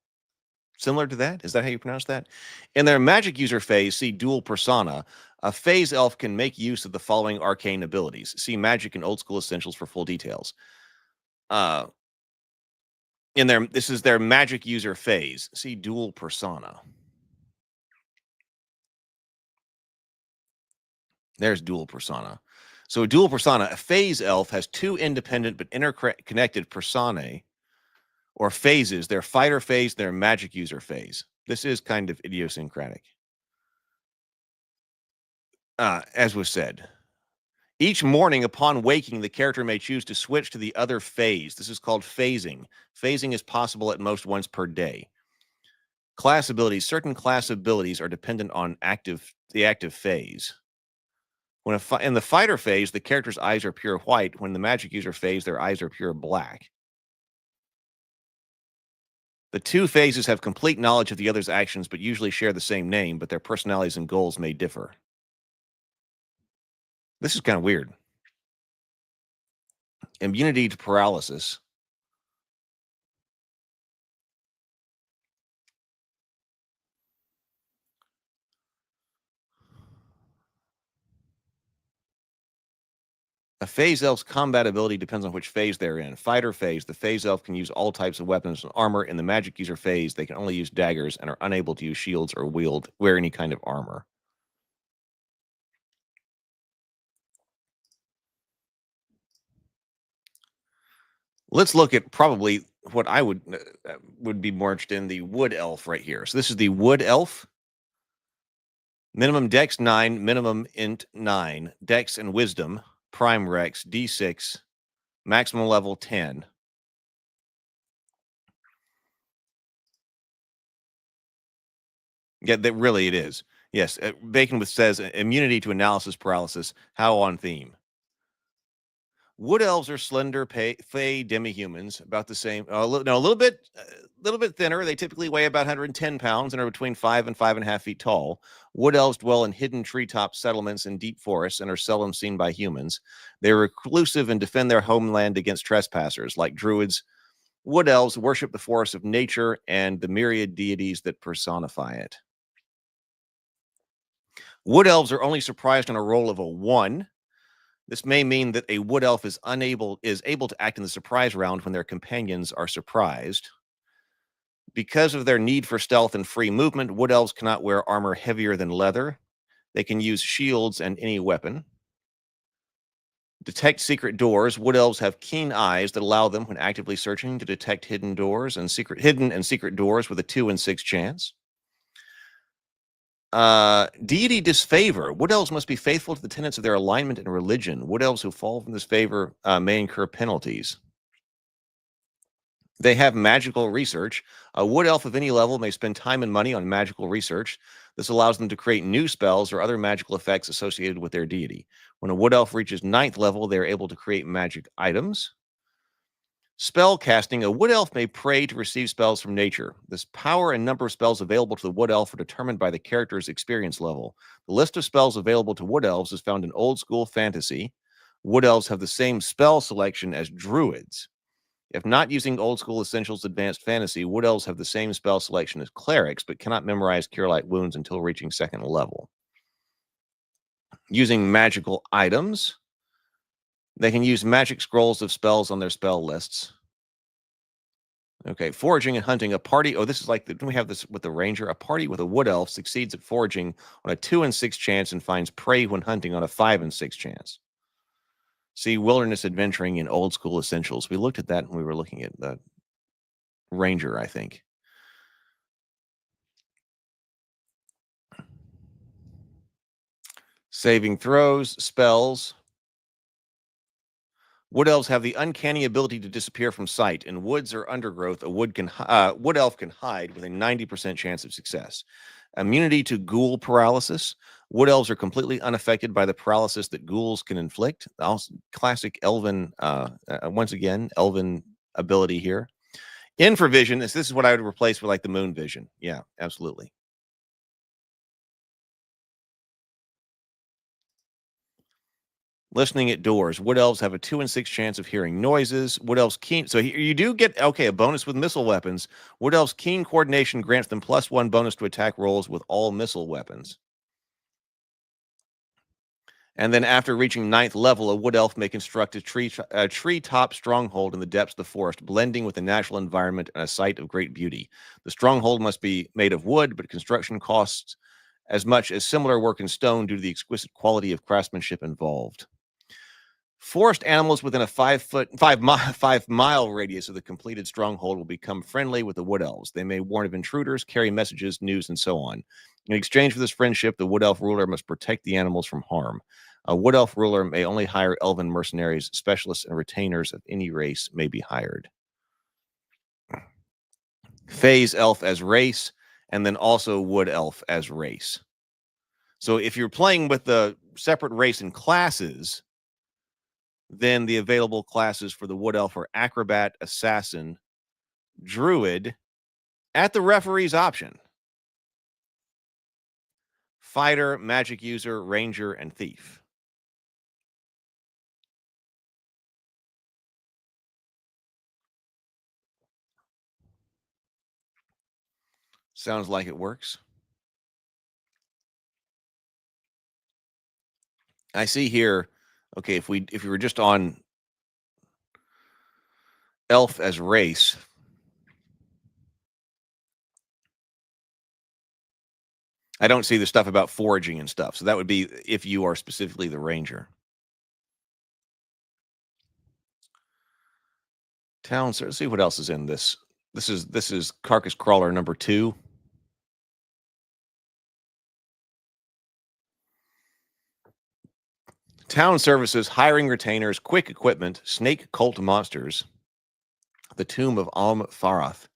Similar to that? Is that how you pronounce that? In their magic user phase, see Dual Persona. A Phase Elf can make use of the following arcane abilities. See Magic and Old School Essentials for full details. This is their magic user phase. See Dual Persona. There's Dual Persona. So Dual Persona, a Phase Elf has two independent but interconnected personae or phases, their fighter phase, their magic user phase. This is kind of idiosyncratic. As was said, each morning upon waking, the character may choose to switch to the other phase. This is called phasing. Phasing is possible at most once per day. Class abilities. Certain class abilities are dependent on the active phase. When in the fighter phase, the character's eyes are pure white. When the magic user phase, their eyes are pure black. The two phases have complete knowledge of the other's actions, but usually share the same name, but their personalities and goals may differ. This is kind of weird. Immunity to paralysis. A Phase Elf's combat ability depends on which phase they're in. Fighter phase, the Phase Elf can use all types of weapons and armor. In the magic user phase, they can only use daggers and are unable to use shields or wear any kind of armor. Let's look at probably what I would be more interested in, the Wood Elf right here. So this is the Wood Elf. Minimum Dex 9, minimum Int 9, Dex and Wisdom. Prime Rex, D6, maximum level 10. Yeah, that really it is. Yes, Bacon says immunity to analysis paralysis. How on theme. Wood Elves are slender, fey demi-humans, about the same. A little bit thinner. They typically weigh about 110 pounds and are between 5 and 5.5 feet tall. Wood Elves dwell in hidden treetop settlements in deep forests and are seldom seen by humans. They are reclusive and defend their homeland against trespassers. Like druids, Wood Elves worship the forests of nature and the myriad deities that personify it. Wood Elves are only surprised on a roll of a 1. This may mean that a Wood Elf is able to act in the surprise round when their companions are surprised. Because of their need for stealth and free movement, Wood Elves cannot wear armor heavier than leather. They can use shields and any weapon. Detect secret doors. Wood elves have keen eyes that allow them, when actively searching, to detect hidden and secret doors with a 2 in 6 chance. Deity disfavor. Wood elves must be faithful to the tenets of their alignment and religion. Wood elves who fall from this favor may incur penalties. They have magical research. A wood elf of any level may spend time and money on magical research. This allows them to create new spells or other magical effects associated with their deity. When a wood elf reaches 9th level, they are able to create magic items. Spell casting. A wood elf may pray to receive spells from nature. This power and number of spells available to the wood elf are determined by the character's experience level. The list of spells available to wood elves is found in old school fantasy. Wood elves have the same spell selection as druids. If not using old school essentials advanced fantasy, wood elves have the same spell selection as clerics, but cannot memorize Cure Light Wounds until reaching 2nd level. Using magical items. They can use magic scrolls of spells on their spell lists. Okay, foraging and hunting. A party, this is like, we have this with the ranger. A party with a wood elf succeeds at foraging on a 2 in 6 chance and finds prey when hunting on a 5 in 6 chance. See, wilderness adventuring in old school essentials. We looked at that when we were looking at the ranger, I think. Saving throws, spells. Wood elves have the uncanny ability to disappear from sight. In woods or undergrowth, a wood elf can hide with a 90% chance of success. Immunity to ghoul paralysis. Wood elves are completely unaffected by the paralysis that ghouls can inflict. Also, classic elven, once again, elven ability here. Infravision. This is what I would replace with like the moon vision. Yeah, absolutely. Listening at doors. Wood elves have a 2 in 6 chance of hearing noises. Wood elves keen. So you do get, a bonus with missile weapons. Wood elves keen coordination grants them +1 bonus to attack rolls with all missile weapons. And then after reaching 9th level, a wood elf may construct a treetop stronghold in the depths of the forest, blending with the natural environment and a site of great beauty. The stronghold must be made of wood, but construction costs as much as similar work in stone due to the exquisite quality of craftsmanship involved. Forest animals within a 5 mile radius of the completed stronghold will become friendly with the wood elves. They may warn of intruders, carry messages, news, and so on. In exchange for this friendship, the wood elf ruler must protect the animals from harm. A wood elf ruler may only hire elven mercenaries. Specialists and retainers of any race may be hired. Phase elf as race, and then also wood elf as race. So if you're playing with the separate race and classes, then the available classes for the wood elf are acrobat, assassin, druid, at the referee's option, fighter, magic user, ranger, and thief. Sounds like it works. I see here, okay, if we were just on elf as race, I don't see the stuff about foraging and stuff. So that would be if you are specifically the ranger. Town, let's see what else is in this. This is Carcass Crawler number 2. Town services, hiring retainers, quick equipment, snake cult monsters, the tomb of Alm Farath,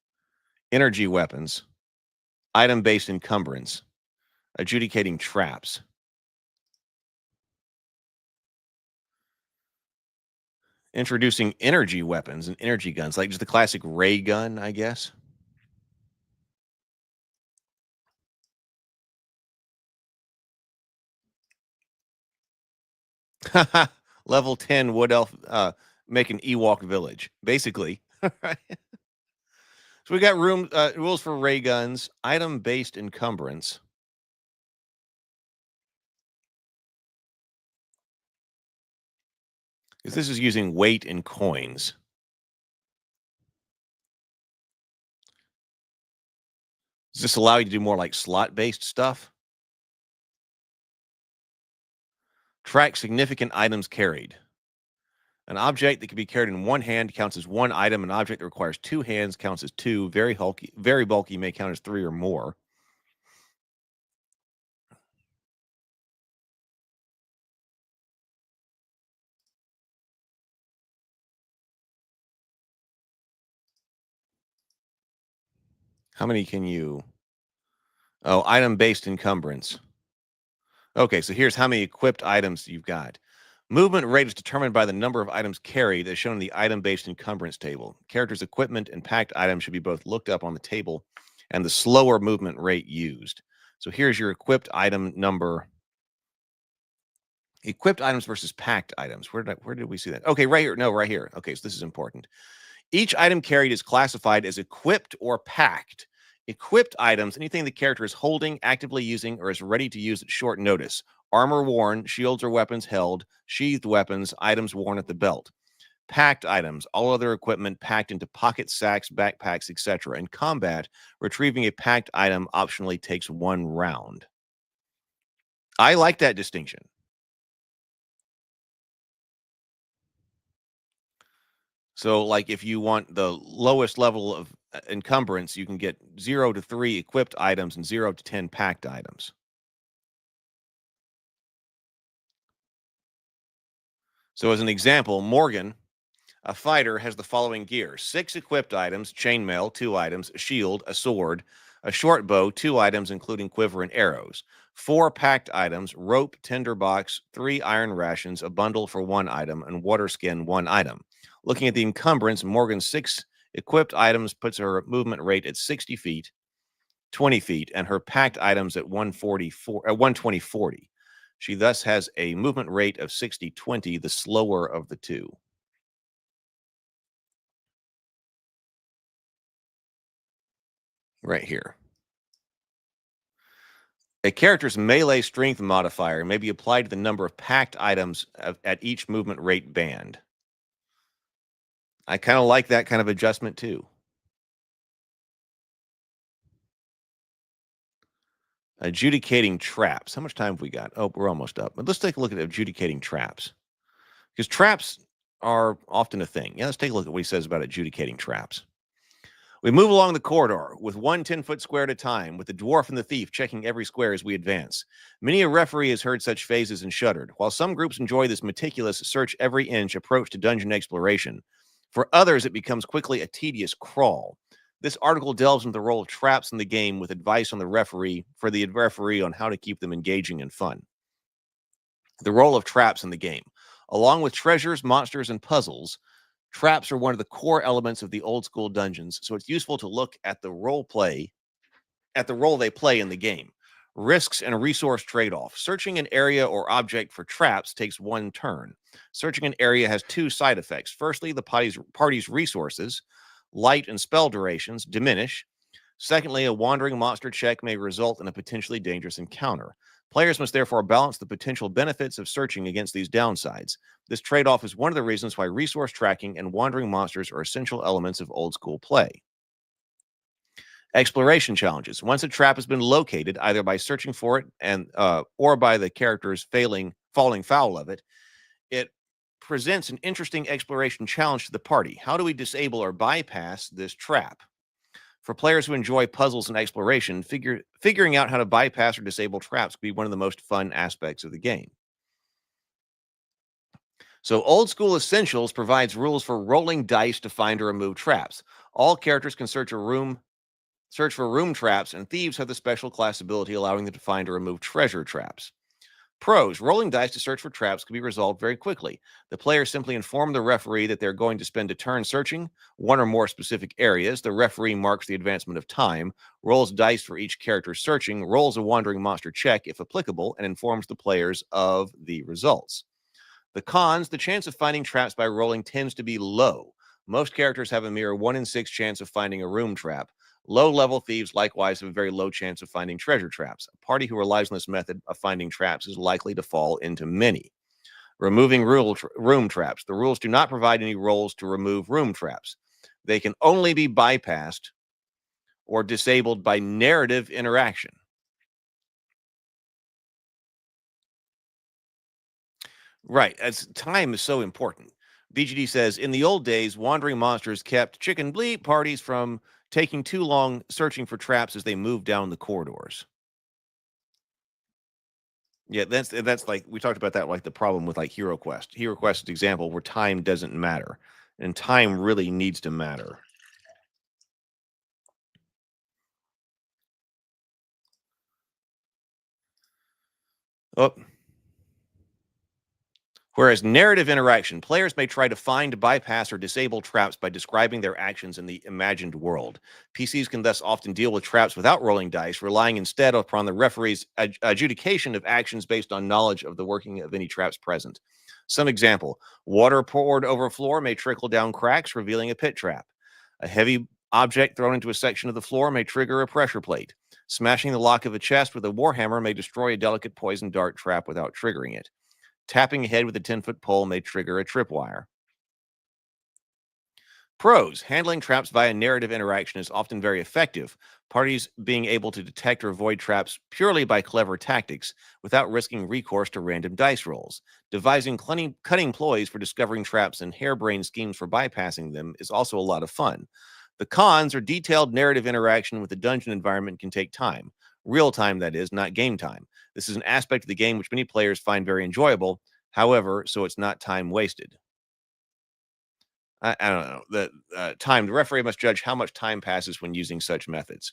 energy weapons, item-based encumbrance, adjudicating traps. Introducing energy weapons and energy guns, like just the classic ray gun, I guess. Level 10 wood elf make an Ewok village, basically. So we got rules for ray guns, item-based encumbrance. Because this is using weight and coins. Does this allow you to do more like slot-based stuff? Track significant items carried. An object that can be carried in one hand counts as one item. An object that requires two hands counts as two. Very bulky may count as three or more. How many can you? Oh, item-based encumbrance. Okay, so here's how many equipped items you've got. Movement rate is determined by the number of items carried as shown in the item-based encumbrance table. Characters' equipment and packed items should be both looked up on the table and the slower movement rate used. So here's your equipped item number. Equipped items versus packed items. Where did we see that? Okay, right here. No, right here. Okay, so this is important. Each item carried is classified as equipped or packed. Equipped items, anything the character is holding, actively using, or is ready to use at short notice. Armor worn, shields or weapons held, sheathed weapons, items worn at the belt. Packed items, all other equipment packed into pockets, sacks, backpacks, etc. In combat, retrieving a packed item optionally takes 1 round. I like that distinction. So, like, if you want the lowest level of encumbrance, you can get 0 to 3 equipped items and 0 to 10 packed items. So, as an example, Morgan, a fighter, has the following gear: 6 equipped items, chainmail, 2 items, a shield, a sword, a short bow, 2 items, including quiver and arrows, 4 packed items, rope, tinderbox, 3 iron rations, a bundle for 1 item, and water skin, 1 item. Looking at the encumbrance, Morgan's 6 equipped items puts her movement rate at 60 feet, 20 feet, and her packed items at 120, 40. She thus has a movement rate of 60-20, the slower of the two. Right here. A character's melee strength modifier may be applied to the number of packed items at each movement rate band. I kind of like that kind of adjustment too. Adjudicating traps. How much time have we got? Oh, we're almost up. But let's take a look at adjudicating traps. Because traps are often a thing. Yeah, let's take a look at what he says about adjudicating traps. We move along the corridor with 1 10-foot square at a time, with the dwarf and the thief checking every square as we advance. Many a referee has heard such phases and shuddered. While some groups enjoy this meticulous search every inch approach to dungeon exploration, for others it becomes quickly a tedious crawl. This article delves into the role of traps in the game with advice on the referee on how to keep them engaging and fun. The role of traps in the game. Along with treasures, monsters, and puzzles, traps are one of the core elements of the old school dungeons, so it's useful to look at the role they play in the game. Risks and resource trade-off. Searching an area or object for traps takes 1 turn. Searching an area has 2 side effects. Firstly, the party's resources, light and spell durations, diminish. Secondly, a wandering monster check may result in a potentially dangerous encounter. Players must therefore balance the potential benefits of searching against these downsides. This trade-off is one of the reasons why resource tracking and wandering monsters are essential elements of old school play. Exploration challenges. Once a trap has been located, either by searching for it or by the characters falling foul of it, it presents an interesting exploration challenge to the party. How do we disable or bypass this trap? For players who enjoy puzzles and exploration, figuring out how to bypass or disable traps can be one of the most fun aspects of the game. So Old School Essentials provides rules for rolling dice to find or remove traps. All characters can search for room traps, and thieves have the special class ability allowing them to find or remove treasure traps. Pros. Rolling dice to search for traps can be resolved very quickly. The players simply inform the referee that they're going to spend a turn searching one or more specific areas. The referee marks the advancement of time, rolls dice for each character searching, rolls a wandering monster check if applicable, and informs the players of the results. The cons. The chance of finding traps by rolling tends to be low. Most characters have a mere 1 in 6 chance of finding a room trap. Low-level thieves likewise have a very low chance of finding treasure traps. A party who relies on this method of finding traps is likely to fall into many. Removing room traps. The rules do not provide any rolls to remove room traps. They can only be bypassed or disabled by narrative interaction. Right, as time is so important. BGD says, in the old days, wandering monsters kept chicken bleep parties from taking too long searching for traps as they moved down the corridors. Yeah, that's like, we talked about that, like the problem with like Hero Quest. Hero Quest is an example where time doesn't matter, and time really needs to matter. Oh. Whereas narrative interaction, players may try to find, bypass, or disable traps by describing their actions in the imagined world. PCs can thus often deal with traps without rolling dice, relying instead upon the referee's adjudication of actions based on knowledge of the working of any traps present. Some example, water poured over a floor may trickle down cracks, revealing a pit trap. A heavy object thrown into a section of the floor may trigger a pressure plate. Smashing the lock of a chest with a warhammer may destroy a delicate poison dart trap without triggering it. Tapping a head with a 10-foot pole may trigger a tripwire. Pros. Handling traps via narrative interaction is often very effective, parties being able to detect or avoid traps purely by clever tactics without risking recourse to random dice rolls. Devising cunning ploys for discovering traps and harebrained schemes for bypassing them is also a lot of fun. The cons are detailed narrative interaction with the dungeon environment can take time. Real time, that is, not game time. This is an aspect of the game which many players find very enjoyable, however, so it's not time wasted. I don't know. The referee must judge how much time passes when using such methods.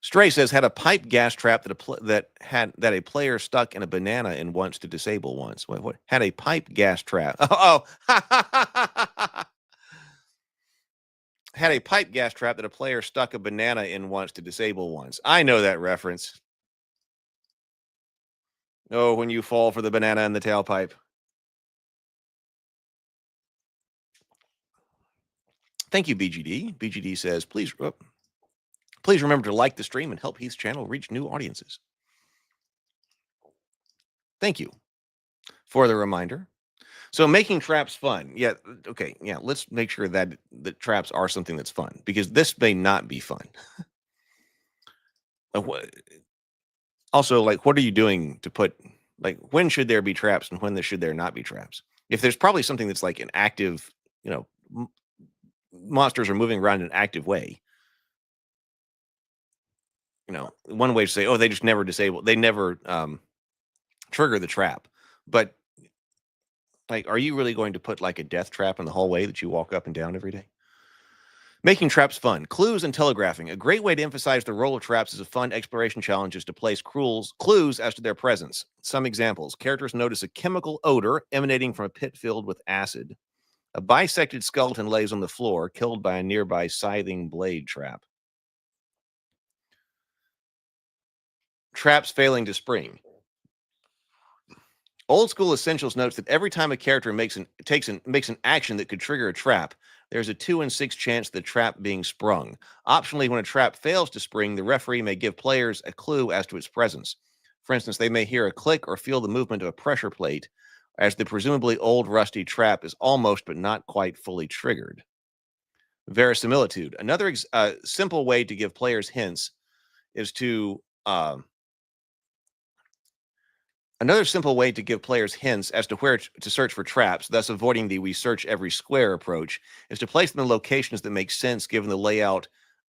Stray says, had a pipe gas trap that a player stuck in a banana and wants to disable once. What? Had a pipe gas trap. Oh. Had a pipe gas trap that a player stuck a banana in once to disable once. I know that reference. Oh, when you fall for the banana in the tailpipe. Thank you, BGD. BGD says, please remember to like the stream and help Heath's channel reach new audiences. Thank you for the reminder. So making traps fun. Yeah, okay. Yeah, let's make sure that the traps are something that's fun, because this may not be fun. Also, like, what are you doing to put, like, when should there be traps and when should there not be traps? If there's probably something that's like an active, monsters are moving around in an active way. One way to say, oh, they just never disable, they never trigger the trap. But like, are you really going to put like a death trap in the hallway that you walk up and down every day? Making traps fun. Clues and telegraphing. A great way to emphasize the role of traps as a fun exploration challenge is to place clues as to their presence. Some examples. Characters notice a chemical odor emanating from a pit filled with acid. A bisected skeleton lays on the floor, killed by a nearby scything blade trap. Traps failing to spring. Old School Essentials notes that every time a character makes an action that could trigger a trap, there's a 2 in 6 chance of the trap being sprung. Optionally, when a trap fails to spring, the referee may give players a clue as to its presence. For instance, they may hear a click or feel the movement of a pressure plate, as the presumably old rusty trap is almost but not quite fully triggered. Verisimilitude. Another simple way to give players hints is to Another simple way to give players hints as to where to search for traps, thus avoiding the we search every square approach, is to place them in locations that make sense given the layout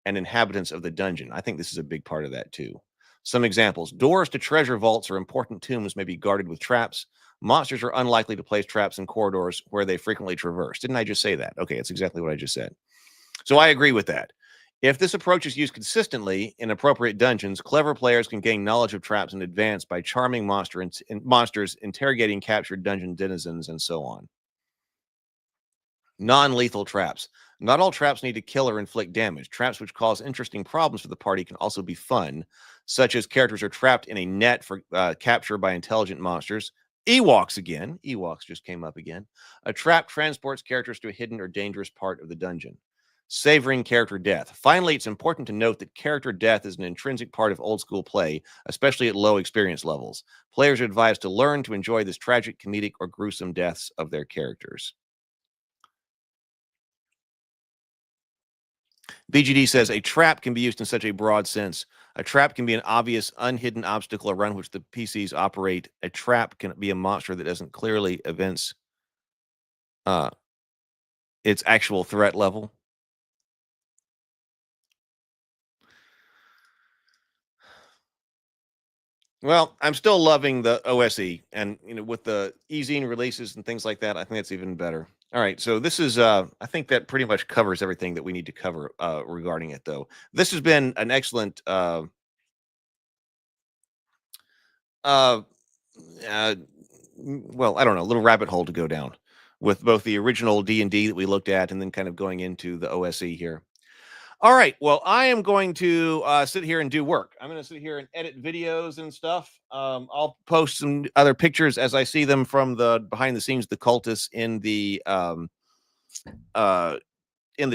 and inhabitants of the dungeon. I think this is a big part of that too. Some examples. Doors to treasure vaults or important tombs may be guarded with traps. Monsters are unlikely to place traps in corridors where they frequently traverse. Didn't I just say that? Okay, it's exactly what I just said. So I agree with that. If this approach is used consistently in appropriate dungeons, clever players can gain knowledge of traps in advance by charming monsters, interrogating captured dungeon denizens, and so on. Non-lethal traps. Not all traps need to kill or inflict damage. Traps which cause interesting problems for the party can also be fun, such as characters are trapped in a net for capture by intelligent monsters. Ewoks again. Ewoks just came up again. A trap transports characters to a hidden or dangerous part of the dungeon. Savoring character death. Finally, it's important to note that character death is an intrinsic part of old school play, especially at low experience levels. Players are advised to learn to enjoy this tragic, comedic, or gruesome deaths of their characters. BGD says a trap can be used in such a broad sense. A trap can be an obvious, unhidden obstacle around which the PCs operate. A trap can be a monster that doesn't clearly evince its actual threat level. Well, I'm still loving the OSE, and with the e-zine releases and things like that, I think that's even better. All right, so this is I think that pretty much covers everything that we need to cover regarding it, though. This has been an excellent well, I don't know, little rabbit hole to go down with both the original D&D that we looked at and then kind of going into the OSE here. All right. Well, I am going to sit here and do work. I'm going to sit here and edit videos and stuff. I'll post some other pictures as I see them from the behind the scenes, the cultists in the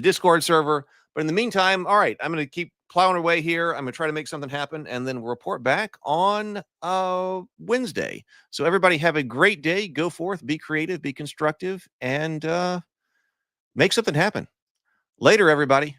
Discord server. But in the meantime, all right, I'm going to keep plowing away here. I'm going to try to make something happen and then report back on Wednesday. So everybody have a great day. Go forth, be creative, be constructive, and make something happen. Later, everybody.